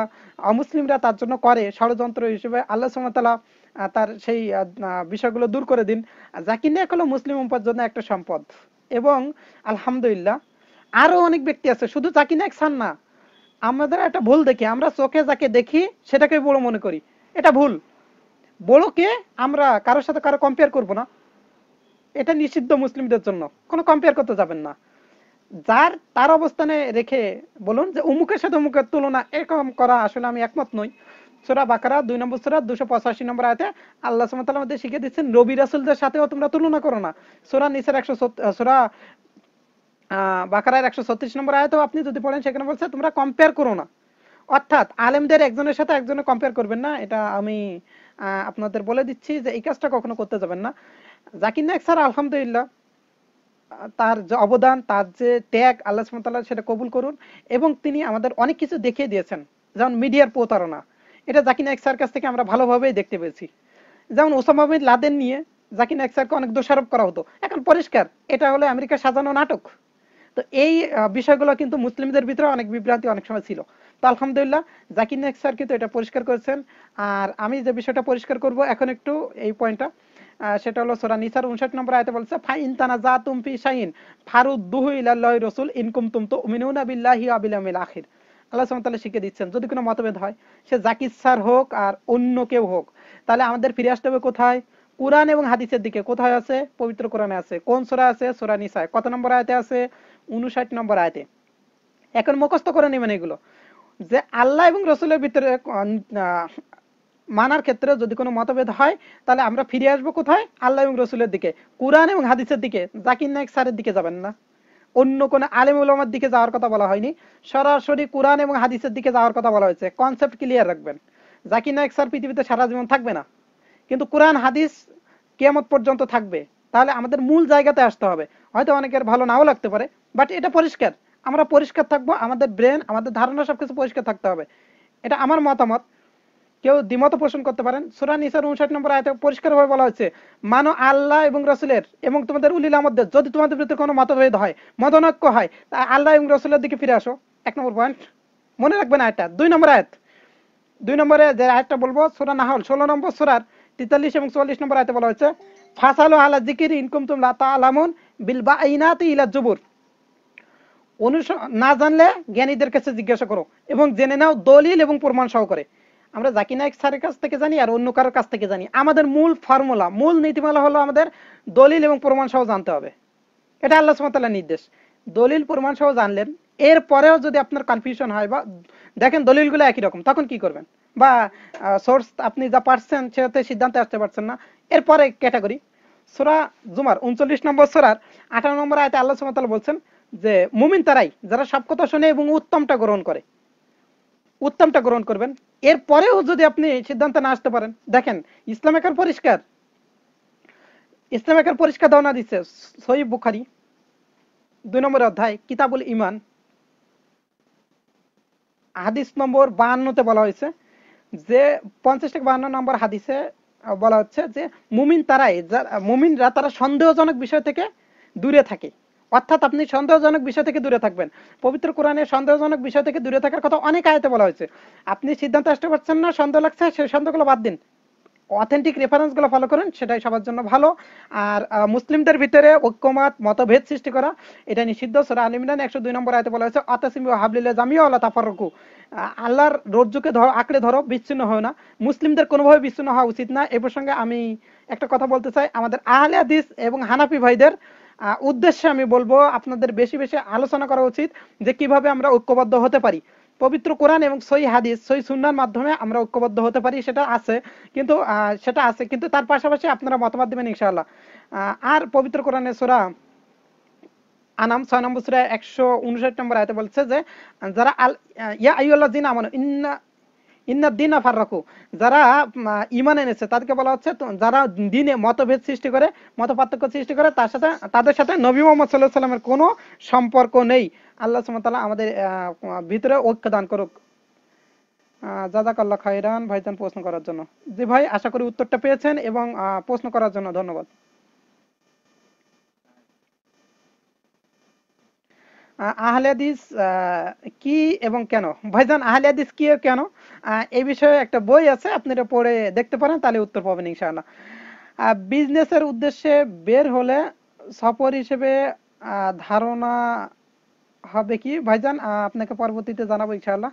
অমুসলিমরা তার জন্য করে ষড়যন্ত্র হিসেবে, আল্লাহ সুবহানাহু ওয়া তাআলা তার সেই বিষয়গুলো দূর করে দিন। জাকির নায়েক হলো মুসলিম উম্মার জন্য একটা সম্পদ। এবং আলহামদুলিল্লাহ আরো অনেক ব্যক্তি আছে, শুধু জাকির নায়েক স্যার না। আমাদের একটা ভুল দেখি, আমরা চোখে যাকে দেখি সেটাকে বড় মনে করি, এটা ভুল। বড়কে আমরা কারোর সাথে কারো কম্পেয়ার করব না, এটা নিষিদ্ধ মুসলিমদের জন্য, কোনো কম্পেয়ার করতে যাবেন না। যার তার অবস্থানে রেখে বলুন যে অমুকের সাথে অমুকের তুলনা, এরকম করা আসলে আমি একমত নই। সূরা বাকারা 2 নম্বর সূরা 285 নম্বর আয়াতে আল্লাহ সুবহানাহু ওয়া তাআলা আমাদের শিখিয়ে দিচ্ছেন নবী রাসূলদের সাথেও তোমরা তুলনা করো না। সূরা নিসার 170 সূরা বাকারার 136 নম্বর আয়াতেও আপনি যদি পড়েন সেখানে বলছে তোমরা কম্পেয়ার করো না। অর্থাৎ আলেমদের একজনের সাথে একজনের কম্পেয়ার করবেন না, এটা আমি আপনাদের বলে দিচ্ছি যে এই কাজটা কখনো করতে যাবেন না। জাকির নায়েক স্যার আলহামদুলিল্লাহ তার যে অবদান, তার যে ত্যাগ, আল্লাহ সুবহানাহু ওয়া তাআলা সেটা কবুল করুন। এবং তিনি আমাদের অনেক কিছু দেখিয়ে দিয়েছেন, যেমন মিডিয়ার প্রতারণা, এটা জাকির নায়েক স্যার কাছ থেকে আমরা ভালোভাবেই দেখতে পেয়েছি। যেমন ওসামা বিন লাদেন নিয়ে জাকির নায়েক স্যারকে অনেক দোষারোপ করা হতো, এখন পরিষ্কার এটা হলো আমেরিকার সাজানো নাটক। তো এই বিষয়গুলো কিন্তু মুসলিমদের ভিতরে অনেক বিভ্রান্তি অনেক সময় ছিল। তো আলহামদুলিল্লাহ জাকির নায়েক স্যার কিন্তু এটা পরিষ্কার করেছেন। আর আমি যে বিষয়টা পরিষ্কার করব এখন একটু এই পয়েন্টটা, সেটা হলো সূরা নিসার 59 নম্বর আয়াতে বলছে ফাইন তানাজাতুম ফি শাইইন ফারুদ্দুহু ইলাল্লাহি রাসূল ইন কুনতুম তুমিনুনা বিল্লাহি ওয়া বিল ইয়াউমিল আখির। আল্লাহ সুবহানাহু ওয়া তাআলা শিখিয়ে দিচ্ছেন যদি কোনো মতভেদ হয়, সে জাকির স্যার হোক আর অন্য কেউ হোক, তাহলে আমাদের ফিরে আসতে হবে কোথায়? কুরআন এবং হাদিসের দিকে। কোথায় আছে? পবিত্র কোরআনে আছে। কোন সূরা আছে? সূরা নিসা। কত নম্বর আয়াতে আছে? 59 নম্বর আয়াতে। এখন মুখস্থ করে নেবেন এগুলো, যে আল্লাহ এবং রাসূলের ভিতরে মানার ক্ষেত্রে যদি কোনো মতভেদ হয়, তাহলে আমরা ফিরে আসবো কোথায়? আল্লাহ এবং রাসূলের দিকে, কুরআন এবং হাদিসের দিকে। জাকির নায়েক স্যারের দিকে যাবেন না, অন্য কোন আলেম উলামার দিকে যাওয়ার কথা বলা হয়নি, সরাসরি কুরআন এবং হাদিসের দিকে যাওয়ার কথা বলা হয়েছে। কনসেপ্ট ক্লিয়ার রাখবেন। জাকির নায়েক স্যার পৃথিবীতে সারা জীবন থাকবে না, কিন্তু কুরআন হাদিস কিয়ামত পর্যন্ত থাকবে। তাহলে আমাদের মূল জায়গাতে আসতে হবে। হয়তো অনেকের ভালো নাও লাগতে পারে, বাট এটা পরিষ্কার, আমরা পরিষ্কার থাকবো, আমাদের ব্রেন আমাদের ধারণা সবকিছু পরিষ্কার থাকতে হবে। এটা আমার মতামত, কেউ দ্বিমত পোষণ করতে পারেন। সূরা নিসার 59 নম্বর আয়াতে পরিষ্কারভাবে বলা হচ্ছে মানো আল্লাহ এবং রাসূলের এবং তোমাদের উলিল আমরদের, যদি তোমাদের ভিতরে কোনো মতভেদ হয়, মতনৈক্য হয়, তা আল্লাহ এবং রাসূলের দিকে ফিরে আসো। এক নম্বর পয়েন্ট মনে রাখবেন। আয়াতটা 2 নম্বর আয়াত, 2 নম্বরে যে আয়াতটা বলবো সূরা নাহল 16 নম্বর সূরার 43 এবং 44 নম্বর আয়াতে বলা হচ্ছে ফাসালু আলা যিকরি ইন কুনতুম লা তা'লামুন বিল বাইনাতি ইলা জুবুর, না জানলে জ্ঞানীদের কাছে জিজ্ঞাসা করো এবং জেনে নাও দলিল এবং প্রমাণ সহকারে। আমরা জাকির নায়েক স্যারের কাছ থেকে জানি আর অন্য কারোর কাছ থেকে জানি, আমাদের মূল ফর্মুলা, মূল নীতিমালা হলো আমাদের দলিল এবং প্রমাণ সহ জানতে হবে। এটা আল্লাহ সুবহানাহু ওয়া তাআলার নির্দেশ। দলিল প্রমাণ সহ জানলেন, এরপরেও যদি আপনার কনফিউশন হয় বা দেখেন দলিলগুলো একই রকম, তখন কি করবেন? বা সোর্স আপনি যা পারছেন সেটাতে সিদ্ধান্তে আসতে পারছেন না, এরপরে ক্যাটাগরি সূরা জুমার 39 নম্বর সূরার 18 নম্বর আয়াতে আল্লাহ সুবহানাহু ওয়া তাআলা বলছেন যে মুমিন তারাই যারা সব কথা শুনে এবং উত্তমটা গ্রহণ করে, উত্তমটা গ্রহণ করবেন। এরপরেও যদি আপনি সিদ্ধান্তে না আসতে পারেন, দেখেন ইসলাম একার পরিষ্কার, ইসলাম একার পরিষ্কার ধারণা দিচ্ছে। সহিহ বুখারী 2 নম্বর অধ্যায় কিতাবুল ঈমান হাদিস নম্বর 52 তে বলা হয়েছে যে 50 থেকে 52 নম্বর হাদিসে বলা হচ্ছে যে মুমিন তারাই মুমিনরা তারা সন্দেহজনক বিষয় থেকে দূরে থাকে, অর্থাৎ আপনি সন্দেহজনক বিষয় থেকে দূরে থাকবেন। পবিত্র কোরআনে সন্দেহজনক বিষয় থেকে দূরে থাকার কথা অনেক আয়াতে বলা হয়েছে। আপনি সিদ্ধান্ত আসতে পারছেন না, সন্দেহ লাগছে, সেই সন্দেহগুলো বাদ দিন, অথেন্টিক রেফারেন্সগুলো ফলো করেন, সেটাই সবার জন্য ভালো। আর মুসলিমদের ভিতরে ঐক্যমত মতভেদ সৃষ্টি করা এটা নিষিদ্ধ। সূরা আল ইমরান 102 নম্বর আয়াতে বলা হয়েছে আতাসিমু হাবলিল্লাহি জামিআ ওয়া লা তাফাররাকু, আল্লাহর রজ্জুকে ধরো, আঁকড়ে ধরো, বিচ্ছিন্ন হয় না। মুসলিমদের কোনোভাবে বিচ্ছিন্ন হওয়া উচিত না। এই প্রসঙ্গে আমি একটা কথা বলতে চাই, আমাদের আহলে হাদিস এবং হানাফি ভাইদের উদ্দেশ্যে আমি বলবো আপনাদের বেশি বেশি আলোচনা করা উচিত যে কিভাবে আমরা ঐক্যবদ্ধ হতে পারি। পবিত্র কোরআন এবং সহিহ হাদিস সহিহ সুন্নাহর মাধ্যমে আমরা ঐক্যবদ্ধ হতে পারি, সেটা আছে। কিন্তু তার পাশাপাশি আপনারা মতামত দিবেন ইনশাআল্লাহ। আর পবিত্র কোরআনের সূরা আনাম 6 নম্বর সূরা 159 নম্বর আয়াতে বলছে যে যারা ইয়া আইয়ুহাল্লাযিনা আমানু ইন্না দ্বীনা ফাররাকু, যারা ঈমান এনেছে তাদেরকে বলা হচ্ছে যারা দ্বীনে মতভেদ সৃষ্টি করে, মতপার্থক্য সৃষ্টি করে, তাদের সাথে নবী মুহাম্মদ সাল্লাল্লাহু আলাইহি সাল্লামের কোনো সম্পর্ক নেই। আল্লাহ সুবহানাহু ওয়া তাআলা আমাদের ভিতরে ঐক্য দান করুক। জাযাকাল্লাহ খাইরান ভাইজান প্রশ্ন করার জন্য। জি ভাই, আশা করি উত্তরটা পেয়েছেন এবং প্রশ্ন করার জন্য ধন্যবাদ। আহলে হাদিস কি এবং কেন? ভাইজান আহলে হাদিস কি ও কেন, এই বিষয়ে একটা বই আছে, আপনারা পড়ে দেখতে পারেন, তাহলে উত্তর পাবেন ইনশাআল্লাহ। বিজনেসের উদ্দেশ্যে বের হলে সফর হিসেবে ধারণা হবে কি? ভাইজান আপনাকে পরবর্তীতে জানাবো ইনশাআল্লাহ।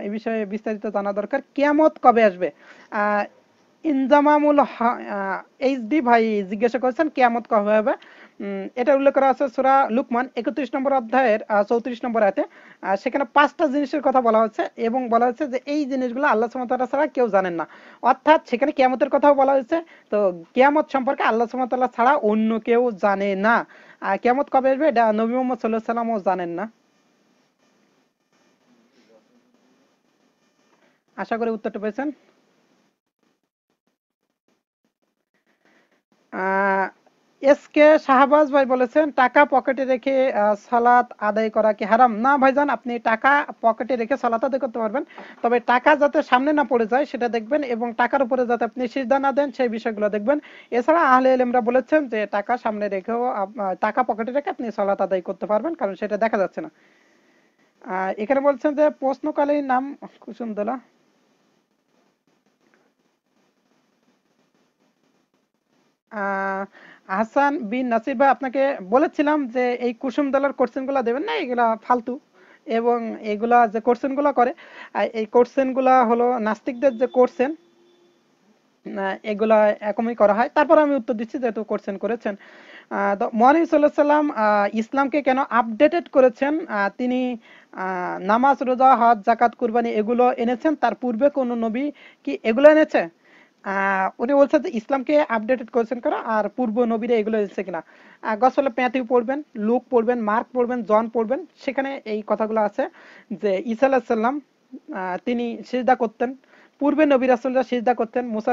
এই বিষয়ে বিস্তারিত জানা দরকার। কিয়ামত কবে আসবে? আহ, ইনজামামুল এইচডি ভাই জিজ্ঞাসা করেছেন কিয়ামত কবে হবে। এটা উল্লেখ করা আছে সূরা লুকমান 31 নম্বর অধ্যায়ের 34 নম্বর আয়াতে। সেখানে 5টা জিনিসের কথা বলা হচ্ছে এবং বলা হচ্ছে যে এই জিনিসগুলো আল্লাহ সুবহানাহু ওয়া তাআলা ছাড়া কেউ জানেন না। অর্থাৎ সেখানে কিয়ামতের কথাও বলা হয়েছে। তো কিয়ামত সম্পর্কে আল্লাহ সুবহানাহু ওয়া তাআলা ছাড়া অন্য কেউ জানে না। কিয়ামত কবে আসবে এটা নবী মুহাম্মদ সাল্লাল্লাহু আলাইহি সাল্লামও জানেন না। আশা করি উত্তরটা পেয়েছেন। এস কে শাহবাজ ভাই বলেছেন টাকা পকেটে রেখে সালাত আদায় করা কি হারাম? না ভাইজান, আপনি টাকা পকেটে রেখে সালাত আদায় করতে পারবেন, তবে টাকা যাতে সামনে না পড়ে যায় সেটা দেখবেন এবং টাকার উপরে যাতে আপনি সিজদা না দেন সেই বিষয়গুলো দেখবেন। এছাড়া আহলে ইলমরা বলেছেন যে টাকা সামনে রেখেও টাকা পকেটে রেখে আপনি সালাত আদায় করতে পারবেন, কারণ সেটা দেখা যাচ্ছে না। এখানে বলছেন যে প্রশ্নকালীন নাম কুসুমদোলা। আহ হাসান বিন নাসির ভাই, আপনাকে বলেছিলাম যে এই কুসুম দলের কোশ্চেন গুলা দেবেন না, এগুলা ফালতু। এবং এগুলা যে কোশ্চেন গুলা করে, এই কোশ্চেন গুলা হলো নাস্তিকদের যে কোশ্চেন, এগুলা এরকমই করা হয়। তারপর আমি উত্তর দিচ্ছি যেহেতু কোশ্চেন করেছেন। মহানবী সাল্লাল্লাহু আলাইহি সাল্লাম ইসলামকে কেন আপডেটেড করেছেন? তিনি নামাজ, রোজা, হজ, যাকাত, কুরবানি এগুলো এনেছেন, তার পূর্বে কোন নবী কি এগুলো এনেছে? উনি বলছেন যে ইসলামকে আপডেটেড করেছেন কেন, আর পূর্ব নবীরা এগুলো এসেছে কিনা। গসপেলে ম্যাথিউ পড়বেন, লুক পড়বেন, মার্ক পড়বেন, জন পড়বেন, সেখানে এই কথাগুলো আছে যে ঈসা আলাইহিস সালাম তিনি সিজদা করতেন, পূর্বে নবী রাসূলরা সিজদা করতেন, মুসা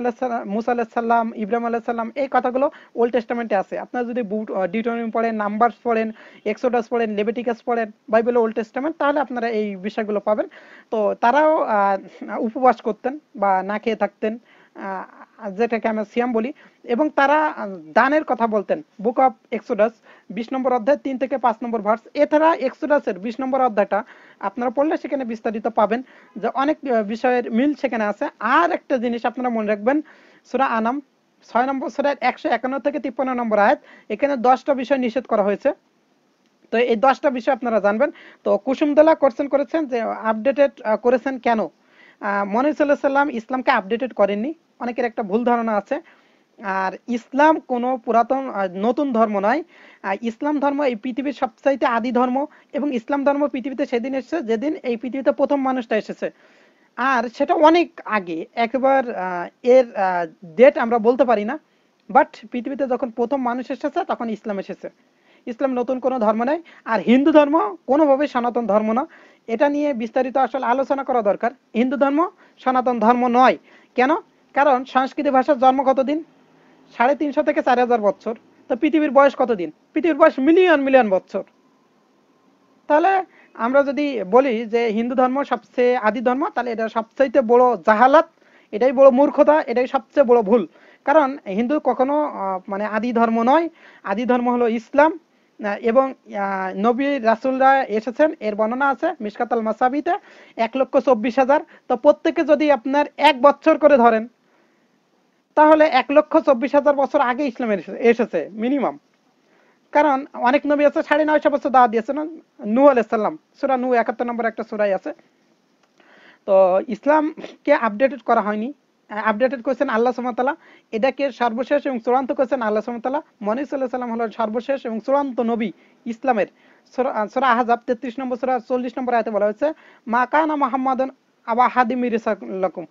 আলাইহিস সালাম, ইব্রাহিম আলাইহিস সালাম, এই কথাগুলো ওল্ড টেস্টামেন্টে আছে। আপনারা যদি ডিউটোনমি পড়েন, নাম্বারস পড়েন, এক্সোডাস পড়েন, লেভিটিকাস পড়েন, বাইবেলের ওল্ড টেস্টামেন্ট, তাহলে আপনারা এই বিষয়গুলো পাবেন। তো তারাও উপবাস করতেন বা না খেয়ে থাকতেন, আহ, যেটাকে আমরা সিয়াম বলি, এবং তারা দানের কথা বলতেন। বুক অফ এক্সোডাস 20 নম্বর অধ্যায় 3 থেকে 5 নম্বর ভার্স। এছাড়া এক্সোডাসের 20 নম্বর অধ্যায়টা আপনারা পড়লে সেখানে বিস্তারিত পাবেন যে অনেক বিষয়ের মিল সেখানে আছে। আর একটা জিনিস আপনারা মনে রাখবেন, সূরা আনাম 6 নম্বর সূরার 151 থেকে 53 নম্বর আয়াত, এখানে 10টা বিষয় নিষেধ করা হয়েছে। তো এই 10টা বিষয় আপনারা জানবেন। তো কুসুমদোলা কোশ্চেন করেছেন যে আপডেটেড করেছেন কেন? মহানবী সাল্লাল্লাহু আলাইহি সাল্লাম ইসলামকে আপডেটেড করেননি, অনেকের একটা ভুল ধারণা আছে। আর ইসলাম কোনো পুরাতন নতুন ধর্ম নয়। ইসলাম ধর্ম এই পৃথিবীর সবচাইতে আদি ধর্ম, এবং ইসলাম ধর্ম পৃথিবীতে সেদিন এসেছে যেদিন এই পৃথিবীতে প্রথম মানুষটা এসেছে। আর সেটা অনেক আগে একবার, এর ডেট আমরা বলতে পারি না, বাট পৃথিবীতে যখন প্রথম মানুষ এসেছে তখন ইসলাম এসেছে। ইসলাম নতুন কোনো ধর্ম নয়। আর হিন্দু ধর্ম কোনোভাবেই সনাতন ধর্ম না। এটা নিয়ে বিস্তারিত আসলে আলোচনা করা দরকার। হিন্দু ধর্ম সনাতন ধর্ম নয়। কেন? কারণ সংস্কৃত ভাষার জন্ম কতদিন? 350 থেকে 4000 বছর। তো পৃথিবীর বয়স কতদিন? পৃথিবীর বয়স মিলিয়ন মিলিয়ন বছর। তাহলে আমরা যদি বলি যে হিন্দু ধর্ম সবচেয়ে আদি ধর্ম, তাহলে এটা সবচাইতে বড় জাহালাত, এটাই বড় মূর্খতা, এটাই সবচেয়ে বড় ভুল। কারণ হিন্দু কখনো মানে আদি ধর্ম নয়। আদি ধর্ম হলো ইসলাম। এবং নবী রাসূলরা এসেছেন, এর বর্ণনা আছে মিশকাতুল মাসাবিতে 1,24,000। তো প্রত্যেকে যদি আপনার 1 বছর করে ধরেন, তাহলে 1,24,000 বছর আগে ইসলাম এসেছে মিনিমাম। কারণ অনেক নবী আছে 950 বছর দাওয়াত দিয়েছেন। নূহ আলাইহিস সালাম, সূরা নূহ 71 নম্বর একটা সূরায় আছে। তো ইসলামকে আপডেটেড করা হয়নি, আপডেটেড করেছেন আল্লাহ সুবহানাহু ওয়া তাআলা। এটাকে সর্বশেষ এবং চূড়ান্ত করেছেন আল্লাহ সুবহানাহু ওয়া তাআলা। মুহাম্মদ সাল্লাল্লাহু আলাইহি সাল্লাম হলেন সর্বশেষ এবং চূড়ান্ত নবী ইসলামের। সূরা আহজাব 33 নম্বর সূরা 40 নম্বর আয়াতে বলা হয়েছে, মা কানা মুহাম্মাদুন আবা হাদিম রিসালাকুম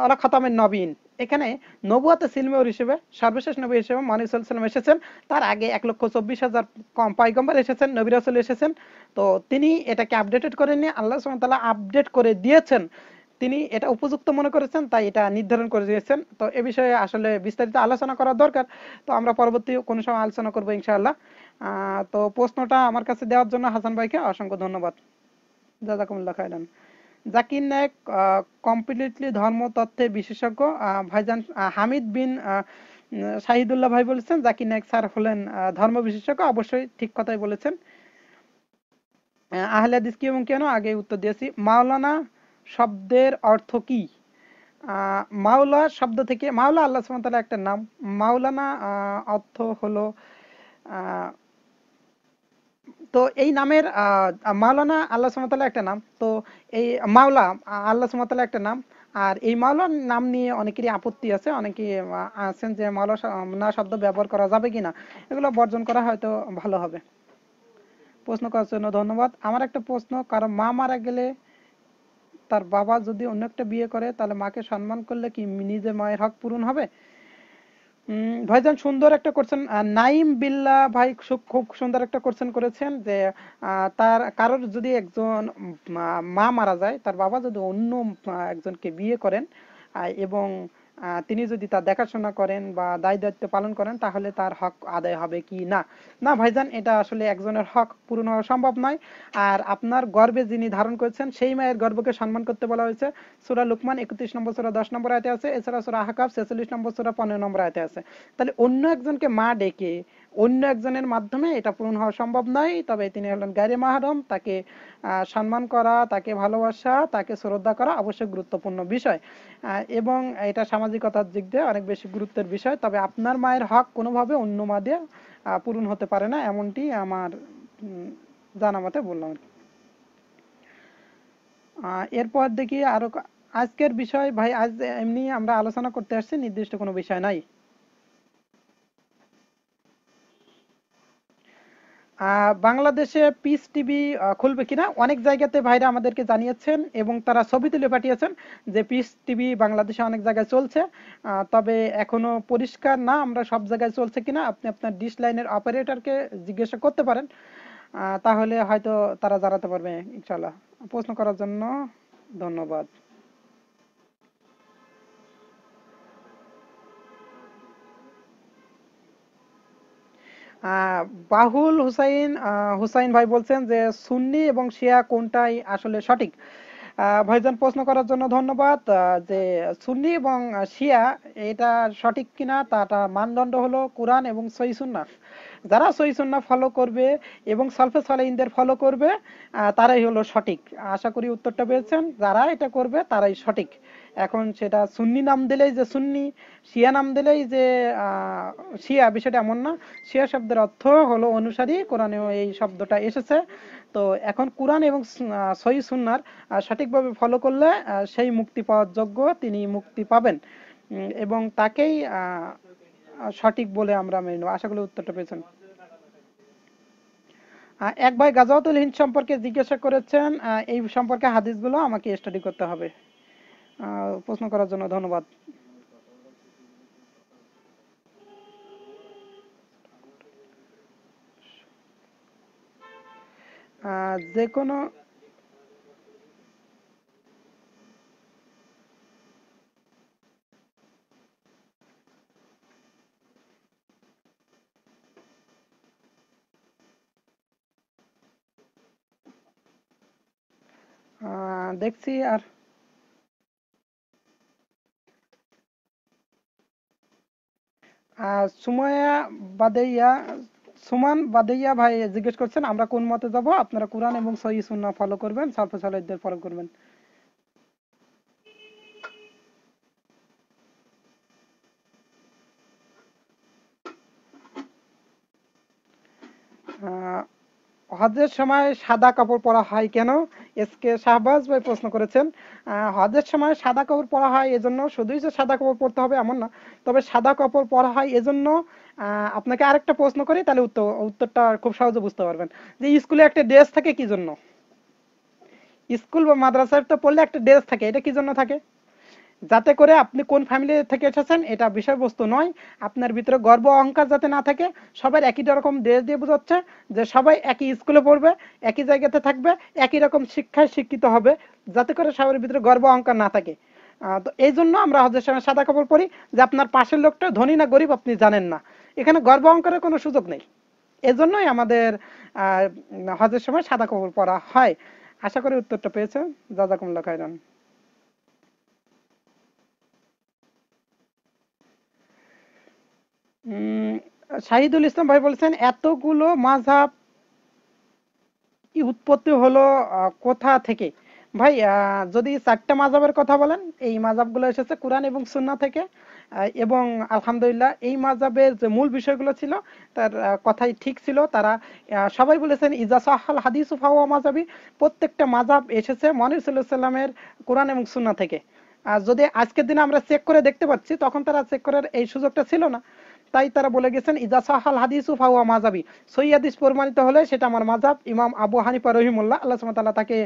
আলা খাতামেন নবীন। এখানে নবুয়াতে সিলমেয়র হিসেবে সর্বশেষ নবী হিসেবে মুহাম্মদ সাল্লাল্লাহু আলাইহি সাল্লাম এসেছেন। তার আগে 1,24,000 কম পয়গম্বর এসেছেন, নবী রাসূল এসেছেন। তো তিনি এটাকে আপডেটেড করেননি, আল্লাহ সুবহানাহু ওয়া তাআলা আপডেট করে দিয়েছেন। তিনি এটা উপযুক্ত মনে করেছেন, তাই এটা নির্ধারণ করে দিয়েছেন। তো এ বিষয়ে আসলে বিস্তারিত আলোচনা করা দরকার। তো আমরা পরবর্তী কোনো সময় আলোচনা করবো ইনশাআল্লাহ। তো প্রশ্নটা আমার কাছে দেওয়ার জন্য হাসান ভাইকে অসংখ্য ধন্যবাদ। জাযাকুমুল্লাহ খাইরান। জাকির নায়েক কমপ্লিটলি ধর্মতত্ত্বে বিশেষজ্ঞ। ভাইজান হামিদ বিন শাহিদুল্লাহ ভাই বলেছেন জাকির নায়েক স্যার হলেন ধর্ম বিশেষজ্ঞ। অবশ্যই ঠিক কথাই বলেছেন। আহলে হাদিস কি এবং কেন, আগে উত্তর দিয়েছি। মাওলানা শব্দের অর্থ কি? মাওলা শব্দ থেকে, মাওলা আল্লাহ সুবহানাহু ওয়া তাআলার একটা নাম। মাওলানা অর্থ হলো আহ, তো এই নামের মাওলানা আল্লাহ সুবহানাহু ওয়া তাআলার একটা নাম। তো এই মাওলা আল্লাহ সুবহানাহু ওয়া তাআলার একটা নাম। আর এই মাওলার নাম নিয়ে অনেকেরই আপত্তি আছে। অনেকে আছেন যে মাওলা না শব্দ ব্যবহার করা যাবে কিনা, এগুলো বর্জন করা হয়তো ভালো হবে। প্রশ্ন করার জন্য ধন্যবাদ। আমার একটা প্রশ্ন, কারণ মা মারা গেলে তার বাবা যদি অন্য একটা বিয়ে করে, তাহলে মাকে সম্মান করলে কি নিজে মায়ের হক পূরণ হবে? ভাইজান সুন্দর একটা কোশ্চেন। নাইম বিল্লাহ ভাই খুব সুন্দর একটা কোশ্চেন করেছেন যে তার কারোর যদি একজন মা মারা যায়, তার বাবা যদি অন্য একজনকে বিয়ে করেন, এবং তিনি যদি তার দেখাশোনা করেন বা দায় দায়িত্ব পালন করেন, তাহলে তার হক আদায় হবে কি না? না ভাইজান, এটা আসলে একজনের হক পূরণ হওয়া সম্ভব নয়। আর আপনার গর্ভে যিনি ধারণ করেছেন সেই মায়ের গর্ভকে সম্মান করতে বলা হয়েছে। সূরা লুকমান 31 নম্বর সূরা 10 নম্বর আয়াতে আছে। এছাড়া সূরা আহকাফ 46 নম্বর সূরা 15 নম্বর আয়াতে আছে। তাহলে অন্য একজনকে মা ডেকে অন্য একজনের মাধ্যমে এটা পূরণ হওয়া সম্ভব নয়। তবে তিনি হলেন গায়রে মাহরম, তাকে সম্মান করা, তাকে ভালোবাসা, তাকে শ্রদ্ধা করা অবশ্যই গুরুত্বপূর্ণ বিষয়। এবং এটা সামাজিকতার দিক দিয়ে অনেক বেশি গুরুত্বের বিষয়। তবে আপনার মায়ের হক কোনোভাবে অন্য মা দিয়ে পূরণ হতে পারে না, এমনটি আমার জানা মতে বললাম আর কি। এরপর দেখি আরো আজকের বিষয় ভাই, আজ এমনি আমরা আলোচনা করতে আসছি, নির্দিষ্ট কোনো বিষয় নাই। বাংলাদেশে পিস টিভি খুলবে কিনা, অনেক জায়গাতে ভাইরা আমাদেরকে জানিয়েছেন এবং তারা ছবি তুলে পাঠিয়েছেন যে পিস টিভি বাংলাদেশে অনেক জায়গায় চলছে। তবে এখনো পরিষ্কার না আমরা সব জায়গায় চলছে কিনা। আপনি আপনার ডিশ লাইনের অপারেটরকে জিজ্ঞাসা করতে পারেন, তাহলে হয়তো তারা জানাতে পারবে ইনশাল্লাহ। প্রশ্ন করার জন্য ধন্যবাদ। বাহুল হুসাইন হুসাইন ভাই বলছেন যে সুন্নি এবং শিয়া কোনটাই আসলে সঠিক? ভাইজান প্রশ্ন করার জন্য ধন্যবাদ। যে সুন্নি এবং শিয়া এটা সঠিক কিনা, তাটা মানদণ্ড হলো কোরআন এবং সহিহ সুন্নাহ। যারা সহিহ সুন্নাহ ফলো করবে এবং সালফে সালেহিনদের ফলো করবে, তারাই হলো সঠিক। আশা করি উত্তরটা পেয়েছেন। যারা এটা করবে তারাই সঠিক। এখন সেটা সুন্নি নাম দিলেই যে সুন্নি, শিয়া নাম দিলেই যে শিয়া, বিষয়টা এমন না। শিয়া শব্দের অর্থ হলো অনুসারী, কোরআনেও এই শব্দটা এসেছে। তো এখন কোরআন এবং সহিহ সুন্নাহর সঠিকভাবে ফলো করলে সেই মুক্তি পাওয়ার যোগ্য, তিনি মুক্তি পাবেন। এবং তাকেই সঠিক বলে আমরা মেনে নেব। আশা করি উত্তরটা পেয়েছেন। এক ভাই গাজাওয়াতুল হিন্দ সম্পর্কে জিজ্ঞাসা করেছেন, এই সম্পর্কে হাদিসগুলো আমাকে স্টাডি করতে হবে। প্রশ্ন করার জন্য ধন্যবাদ। যে কোনো দেখছি। আর সুমাইয়া বাদেইয়া সুমান বাদেইয়া ভাই জিজ্ঞেস করছেন আমরা কোন মতে যাব, আপনারা কোরআন এবং সহিহ সুন্নাহ ফলো করবেন, সালফে সালেহদের ফলো করবেন। আহ, হজের সময় সাদা কাপড় পরা হয় কেন? এসকে শাহবাজ ভাই প্রশ্ন করেছেন। হজের সময় সাদা কাপড় পরা হয় এজন্য, শুধুই যে সাদা কাপড় পরতে হবে এমন না, তবে সাদা কাপড় পরা হয় এজন্য। আপনাকে আরেকটা প্রশ্ন করি, তাহলে উত্তরটা খুব সহজে বুঝতে পারবেন। যে স্কুলে একটা ড্রেস থাকে কি জন্য? স্কুল বা মাদ্রাসায় তো পড়লে একটা ড্রেস থাকে, এটা কি জন্য থাকে? যাতে করে আপনি কোন ফ্যামিলি থেকে এসেছেন এটা বিষয়বস্তু নয়, আপনার ভিতরে গর্ব অহংকার যাতে না থাকে। সবার একই রকম ড্রেস দিয়ে বোঝাচ্ছে যে সবাই একই স্কুলে পড়বে, একই জায়গাতে থাকবে, একই রকম শিক্ষায় শিক্ষিত হবে, যাতে করে সবার ভিতরে গর্ব অহংকার না থাকে। তো এই জন্য আমরা হজের সময় সাদা কাপড় পরি, যে আপনার পাশের লোকটা ধনী না গরিব আপনি জানেন না, এখানে গর্ব অহংকারের কোনো সুযোগ নেই। এজন্যই আমাদের হজের সময় সাদা কাপড় পরা হয়। আশা করি উত্তরটা পেয়েছেন। জাযাকুমুল্লাহ খাইরান। উম শাহিদুল ইসলাম ভাই বলছেন এতগুলো মাযহাব উৎপত্তি হলো কোথা থেকে? ভাই যদি চারটা মাযহাবের কথা বলেন, এই মাযহাবগুলো এসেছে কোরআন এবং সুন্নাহ থেকে। এবং আলহামদুলিল্লাহ এই মাযহাবের যে মূল বিষয়গুলো ছিল তার কথাই ঠিক ছিল। তারা সবাই বলেছেন ইজা সাহাল হাদিসু ফাহুয়া মাযহাবি। প্রত্যেকটা মাযহাব এসেছে মহানবী সাল্লাল্লাহু আলাইহি ওয়াসাল্লামের কোরআন এবং সুন্নাহ থেকে। আর যদি আজকের দিনে আমরা চেক করে দেখতে পাচ্ছি, তখন তারা চেক করার এই সুযোগটা ছিল না, তাই তারা বলে গেছেন ইজা সাহাল হাদিসু ফাহুয়া মাযহাবি। সহিহ হাদিস প্রমাণিত হলে সেটা আমার মাযহাব। ইমাম আবু হানিফা রহিমাহুল্লাহ, আল্লাহ সুবহানাহু ওয়া তাআলা তাকে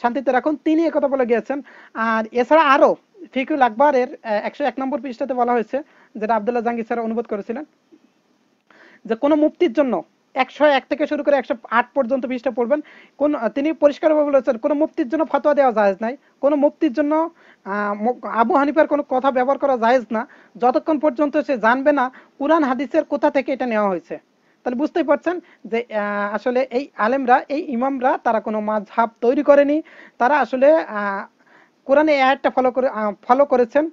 শান্তিতে রাখুন, তিনি একথা বলে গিয়েছেন। আর এছাড়া আরো ফিকুল আকবরের 101 নম্বর পৃষ্ঠাতে বলা হয়েছে, যেটা আব্দুল্লাহ জাহাঙ্গীর স্যার অনুবাদ করেছিলেন, যে কোনো মুক্তির জন্য 101 থেকে শুরু করে 108 পর্যন্ত পৃষ্ঠা পড়বেন। কোন তিনি পরিষ্কারভাবে বলেছেন কোনো মুক্তির জন্য ফতোয়া দেওয়া জায়েজ নাই, কোনো মুক্তির জন্য আবু হানিফার কোনো কথা ব্যবহার করা জায়েজ না, যতক্ষণ পর্যন্ত সে জানবে না কোরআন হাদিসের কোথা থেকে এটা নেওয়া হয়েছে। তাহলে বুঝতেই পারছেন যে আসলে এই আলেমরা, এই ইমামরা তারা কোনো মাযহাব তৈরি করেনি, তারা আসলে কোরআনে এই আয়াতটা ফলো করেছেন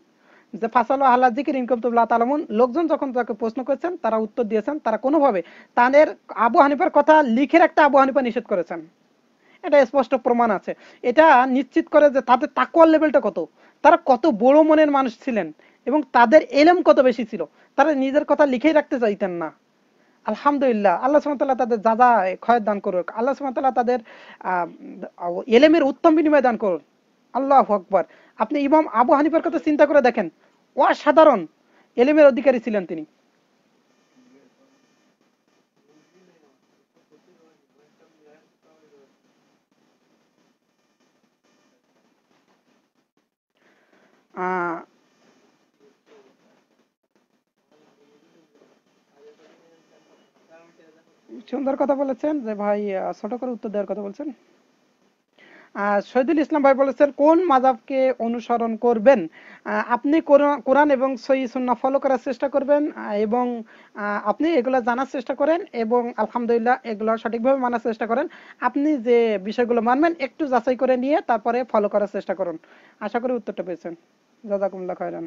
যে ফাসালু আহলা যিকরি ইন কুনতুম লা তা'লামুন। লোকজন যখন তাকে প্রশ্ন করেছেন তারা উত্তর দিয়েছেন, তারা কোনোভাবে তাদের আবু হানিফার কথা লিখে রাখতে আবু হানিফা নিষেধ করেছেন, এটা স্পষ্ট প্রমাণ আছে। এটা নিশ্চিত করে যে তাদের তাকওয়ার লেভেলটা কত, তারা কত বড় মনের মানুষ ছিলেন এবং তাদের এলেম কত বেশি ছিল। তারা নিজের কথা লিখেই রাখতে চাইতেন না। আলহামদুলিল্লাহ, আল্লাহ সুবহানাহু ওয়া তাআলা তাদের যা যা খয়র দান করুক, আল্লাহ সুবহানাহু ওয়া তাআলা তাদের এলেমের উত্তম বিনিময় দান করুন। আল্লাহু আকবার। আপনি ইমাম আবু হানিফার কথা চিন্তা করে দেখেন, অসাধারণ এলেমের অধিকারী ছিলেন তিনি। আহ সুন্দর কথা বলেছেন যে ভাই, ছোট করে উত্তর দেওয়ার কথা বলছেন। শহীদুল ইসলাম ভাই বলেছেন কোন মাযহাবকে অনুসরণ করবেন? আপনি কোরআন এবং সহিহ সুন্নাহ ফলো করার চেষ্টা করবেন, এবং আপনি এগুলো জানার চেষ্টা করেন, এবং আলহামদুলিল্লাহ এগুলো সঠিকভাবে মানার চেষ্টা করেন। আপনি যে বিষয়গুলো মানবেন একটু যাচাই করে নিয়ে তারপরে ফলো করার চেষ্টা করুন। আশা করি উত্তরটা পেয়েছেন। জাযাকুমুল্লাহ খাইরান।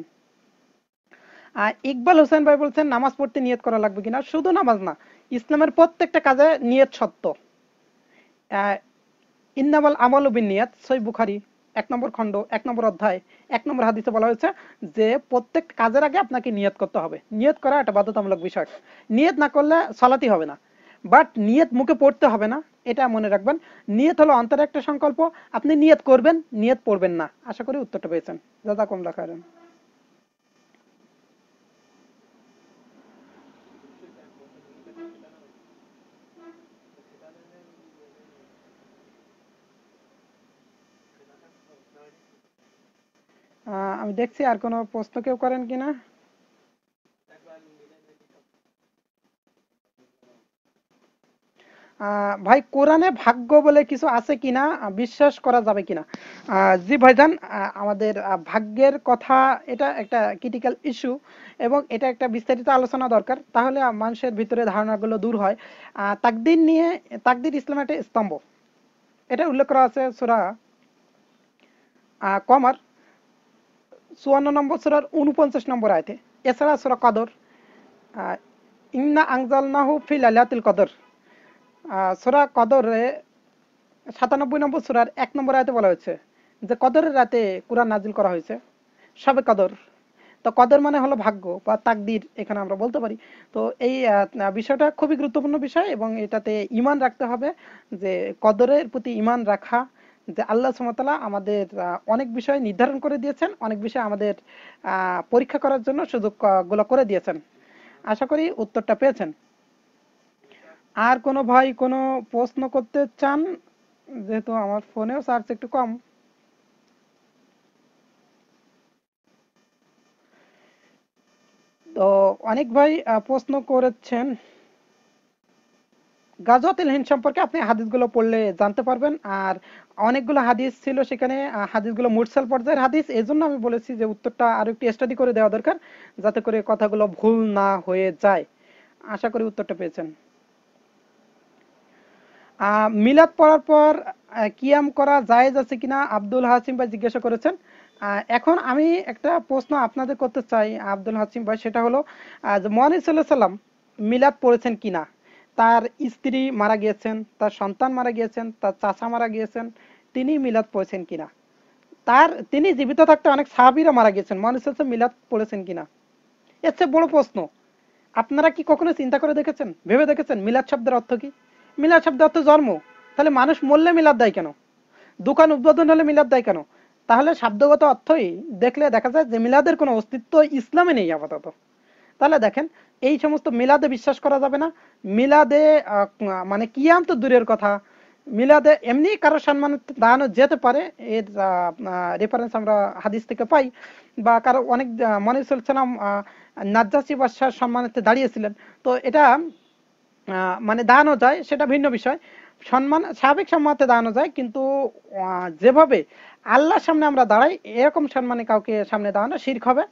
ইকবাল হোসেন ভাই বলছেন নামাজ পড়তে নিয়ত করা লাগবে কিনা? শুধু নামাজ না, ইসলামের প্রত্যেকটা কাজে নিয়ত সত্য। ইন্নামাল আমালু বিন্নিয়াত, সহিহ বুখারী 1 নম্বর খণ্ড 1 নম্বর অধ্যায় 1 নম্বর হাদিসে বলা হয়েছে যে প্রত্যেক কাজের আগে আপনাকে নিয়ত করতে হবে। নিয়ত করা একটা বাধ্যতামূলক বিষয়। নিয়ত না করলে সালাতই হবে না। বাট নিয়ত মুখে পড়তে হবে না, এটা মনে রাখবেন। নিয়ত হলো অন্তরের একটা সংকল্প। আপনি নিয়ত করবেন, নিয়ত পড়বেন না। আশা করি উত্তরটা পেয়েছেন। জাযাকুমুল্লাহ খাইরান। আমি দেখছি আর কোনো প্রশ্ন কেউ করেন কিনা। ভাই কোরআনে ভাগ্য বলে কিছু আছে কিনা, বিশ্বাস করা যাবে কিনা? জি ভাইজান, আমাদের ভাগ্যের কথা, এটা একটা ক্রিটিক্যাল ইস্যু এবং এটা একটা বিস্তারিত আলোচনা দরকার, তাহলে মানুষের ভিতরে ধারণাগুলো দূর হয়। তাকদীর নিয়ে, তাকদীর ইসলামের একটা স্তম্ভ, এটা উল্লেখ করা আছে সূরা কমার 54 নম্বর সূরার 49 নম্বর আয়াতে। এছাড়া সূরা কদর, আহ, ইন্না আনজালনাহু ফি লাইলাতুল কদর, সূরা কদরে 97 নম্বর সূরার 1 নম্বর আয়াতে বলা হয়েছে যে কদরের রাতে কুরআন নাজিল করা হয়েছে, সবে কদর। তো কদর মানে হলো ভাগ্য বা তাকদীর, এখানে আমরা বলতে পারি। তো এই বিষয়টা খুবই গুরুত্বপূর্ণ বিষয় এবং এটাতে ঈমান রাখতে হবে, যে কদরের প্রতি ঈমান রাখা, যে আল্লাহ সুবহানাহু ওয়া তাআলা আমাদের অনেক বিষয় নির্ধারণ করে দিয়েছেন, অনেক বিষয় আমাদের পরীক্ষা করার জন্য সুযোগ গুলো করে দিয়েছেন। আশা করি উত্তরটা পেয়েছেন। আর কোনো ভাই কোনো প্রশ্ন করতে চান? যেহেতু আমার ফোনেও চার্জ একটু কম। তো অনেক ভাই প্রশ্ন করেছেন। গাজওয়াতুল হিন্দ সম্পর্কে আপনি হাদিসগুলো পড়লে জানতে পারবেন। আর অনেকগুলো হাদিস ছিল সেখানে, হাদিসগুলো মুরসাল পর্যায়ের হাদিস, এজন্য আমি বলেছি যে উত্তরটা আরো একটু স্টাডি করে দেওয়া দরকার, যাতে করে কথাগুলো ভুল না হয়ে যায়। আশা করি উত্তরটা পেয়েছেন। মিলাদ পড়ার পর কিয়াম করা জায়েজ আছে কিনা আব্দুল হাসিম ভাই জিজ্ঞাসা করেছেন। এখন আমি একটা প্রশ্ন আপনাদের করতে চাই আব্দুল হাসিম ভাই, সেটা হলো যে মহানবী সাল্লাল্লাহু আলাইহি সাল্লাম মিলাদ পড়েছেন কিনা? তার স্ত্রী মারা গিয়েছেন, তার সন্তান মারা গিয়েছেন, তার চাচা মারা গিয়েছেন, তিনি মিলাদ পড়েছেন কিনা? তিনি জীবিত থাকতে অনেক সাহাবীরা মারা গিয়েছেন, মহানবী সাল্লাল্লাহু আলাইহি সাল্লাম মিলাদ পড়েছেন কিনা? এর চেয়ে বড় প্রশ্ন, আপনারা কি কখনো চিন্তা করে দেখেছেন, ভেবে দেখেছেন মিলাদ শব্দের অর্থ কি? মিলাদ শব্দের অর্থ জন্ম। তাহলে মানুষ মরলে মিলাদ দেয় কেন? দোকান উদ্বোধন হলে মিলাদ দেয় কেন? তাহলে শব্দগত অর্থই দেখলে দেখা যায় যে মিলাদের কোনো অস্তিত্ব ইসলামে নেই আপাতত। তাহলে দেখেন, এই সমস্ত মিলাদে বিশ্বাস করা যাবে না। মিলাদে মানে কিয়াম তো দূরের কথা, মিলাদে এমনি কারো সম্মান দাঁড়ানো যেতে পারে, এর রেফারেন্স আমরা হাদিস থেকে পাই। বা কারো অনেক মনে চলছিলাম নাজ্জাসী বাদশার সম্মানার্থে দাঁড়িয়েছিলেন, তো এটা মানে দাঁড়ানো যায়, সেটা ভিন্ন বিষয়। সম্মান স্বাভাবিক সম্মানে দাঁড়ানো যায়, কিন্তু যেভাবে আল্লাহর সামনে আমরা দাঁড়াই এরকম সম্মানে কাউকে সামনে দাঁড়ানো শিরক হবে।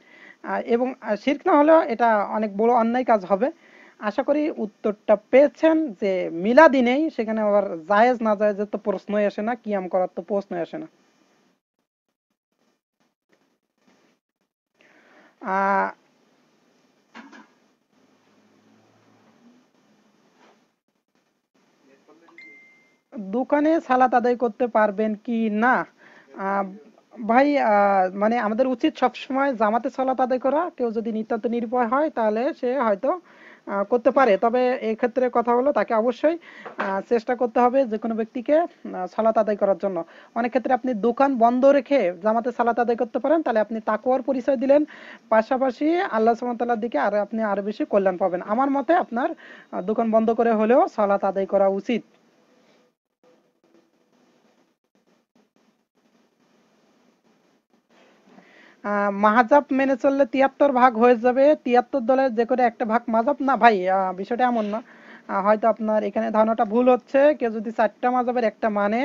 এবং শিরক না হলেও এটা অনেক বড় অন্যায় কাজ হবে। আশা করি উত্তরটা পেয়েছেন, যে মিলাদি নেই সেখানে আবার জায়েজ না জায়েজের তো প্রশ্নই আসে না, কিয়াম করার তো প্রশ্নই আসে না। আহ দোকানে সালাত আদায় করতে পারবেন কি না? আহ, ভাই মানে আমাদের উচিত সবসময় জামাতে সালাত আদায় করা। কেউ যদি নিতান্ত নির্ভয় হয় তাহলে সে হয়তো করতে পারে, তবে এই ক্ষেত্রে কথা হলো তাকে অবশ্যই চেষ্টা করতে হবে যে কোনো ব্যক্তিকে সালাত আদায় করার জন্য। অনেক ক্ষেত্রে আপনি দোকান বন্ধ রেখে জামাতে সালাত আদায় করতে পারেন, তাহলে আপনি তাকওয়ার পরিচয় দিলেন, পাশাপাশি আল্লাহ সুবহানাহু ওয়া তাআলার দিকে আর আপনি আরো বেশি কল্যাণ পাবেন। আমার মতে আপনার দোকান বন্ধ করে হলেও সালাত আদায় করা উচিত। মাহাজাব মেনে চললে 73 ভাগ হয়ে যাবে, 73 দলের যে করে একটা ভাগ মাজাব না ভাই, বিষয়টা এমন না। হয়তো আপনার এখানে ধারণাটা ভুল হচ্ছে। কেউ যদি 4টা মাজাবের একটা মানে,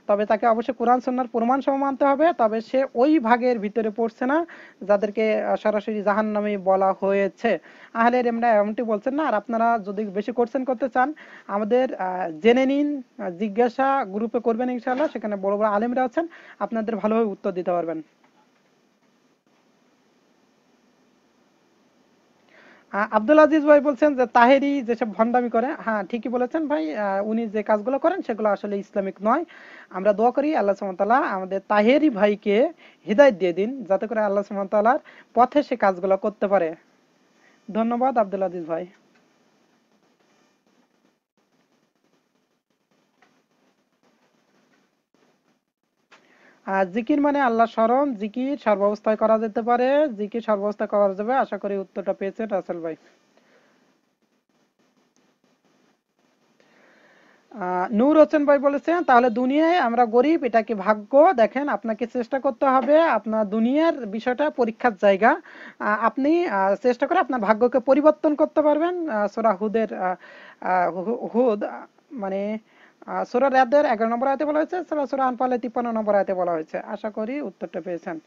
তবে তাকে অবশ্যই কোরআন সুন্নাহর প্রমাণ সহ মানতে হবে, তবে সে ওই ভাগের ভিতরে পড়ছে না যাদেরকে সরাসরি জাহান্নামী বলা হয়েছে। আহলে এমরা এমনটি বলছেন না। আর আপনারা যদি বেশি কোশ্চেন করতে চান, আমাদের জেনে নিন, জিজ্ঞাসা গ্রুপে করবেন, ইনশাআল্লাহ সেখানে বড় বড় আলেমরা আছেন, আপনাদের ভালোভাবে উত্তর দিতে পারবেন। আব্দুল আজিজ ভাই বলছেন যে তাহেরি যেসব ভণ্ডামি করে, হ্যাঁ ঠিকই বলেছেন ভাই। উনি যে কাজগুলো করেন সেগুলো আসলে ইসলামিক নয়। আমরা দোয়া করি আল্লাহ সুবহানাহু ওয়া তাআলা আমাদের তাহেরি ভাইকে হিদায়াত দিয়ে দিন, যাতে করে আল্লাহ সুবহানাহু ওয়া তাআলার পথে সে কাজগুলো করতে পারে। ধন্যবাদ আব্দুল আজিজ ভাই। জিকির মানে আল্লাহ স্মরণ, জিকির সর্বাবস্থায় করা যেতে পারে, জিকির সর্বাবস্থায় করা যাবে। আশা করি উত্তরটা পেয়েছেন রাসেল ভাই। নূর হোসেন ভাই বলেছেন তাহলে দুনিয়ায় আমরা গরিব, এটা কি ভাগ্য? দেখেন, আপনাকে চেষ্টা করতে হবে, আপনার দুনিয়ার বিষয়টা পরীক্ষার জায়গা। আপনি চেষ্টা করে আপনার ভাগ্যকে পরিবর্তন করতে পারবেন। সূরা হুদের হুদ মানে সূরা রাদের 11 নম্বর আয়াতে বলা হয়েছে, সূরা আনফালে 53 নম্বর আয়াতে বলা হয়েছে। আশা করি উত্তরটা পেয়েছেন।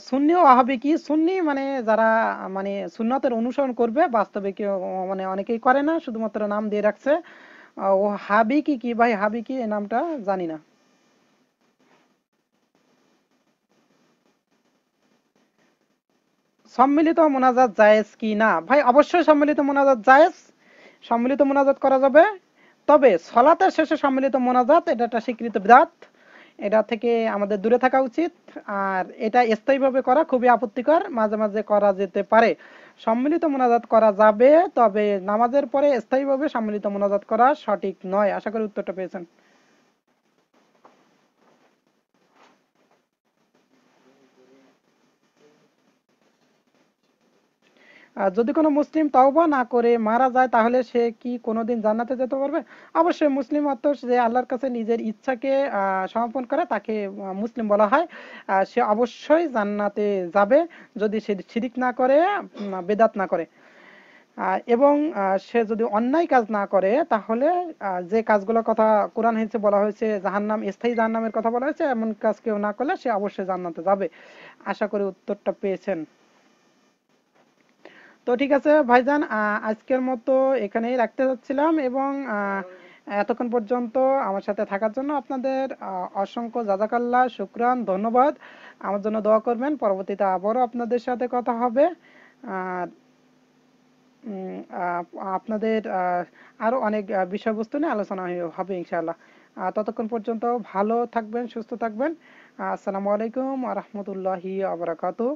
সুন্নি ও ওয়াহাবি কি? সুন্নি মানে যারা মানে সুন্নতের অনুসরণ করবে, বাস্তবে কেউ মানে অনেকেই করে না, শুধুমাত্র নাম দিয়ে রাখছে। ও হাবি কি কি ভাই, হাবি কি এই নামটা জানি না। সম্মিলিত মোনাজাত জায়েজ কি না? ভাই অবশ্যই সম্মিলিত মোনাজাত জায়েজ, সম্মিলিত মোনাজাত করা যাবে। তবে সলাতের শেষে সম্মিলিত মোনাজাত এটা একটা স্বীকৃত বিদআত, এটা থেকে আমাদের দূরে থাকা উচিত। আর এটা স্থায়ীভাবে করা খুবই আপত্তিকর, মাঝে মাঝে করা যেতে পারে। সম্মিলিত মোনাজাত করা যাবে, তবে নামাজের পরে স্থায়ীভাবে সম্মিলিত মোনাজাত করা সঠিক নয়। আশা করি উত্তরটা পেয়েছেন। আর যদি কোনো মুসলিম তওবা না করে মারা যায়, তাহলে সে কি কোনোদিন জান্নাতে যেতে পারবে? অবশ্যই। মুসলিম অর্থ যে আল্লাহর কাছে নিজের ইচ্ছাকে সমর্পণ করে, তাকে মুসলিম বলা হয়। সে অবশ্যই জান্নাতে যাবে, যদি সে শিরিক না করে, বেদাত না করে। এবং সে যদি অন্যায় কাজ না করে, তাহলে যে কাজগুলোর কথা কোরআন হয়েছে বলা হয়েছে, জাহান্নাম, স্থায়ী জাহান্নামের কথা বলা হয়েছে, এমন কাজ কেউ না করলে সে অবশ্যই জান্নাতে যাবে। আশা করি উত্তরটা পেয়েছেন। তো ঠিক আছে ভাইজান, আজকের মতো এখানেই রাখতে যাচ্ছিলাম। এবং এতক্ষণ পর্যন্ত আমার সাথে থাকার জন্য আপনাদের অসংখ্য জাজাকাল্লাহ, শুকরান, ধন্যবাদ। আমার জন্য দোয়া করবেন, পরবর্তীতে আবারও আপনাদের সাথে কথা হবে। আর আপনাদের আরো অনেক বিষয়বস্তু নিয়ে আলোচনা হবে ইনশাআল্লাহ। ততক্ষণ পর্যন্ত ভালো থাকবেন, সুস্থ থাকবেন। আসসালামু আলাইকুম ওয়া রাহমাতুল্লাহি ওয়া বারাকাতুহু।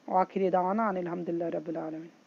ওয়া আখিরি দাওয়ানা আনিল হামদুলিল্লাহি রাব্বিল আলামিন।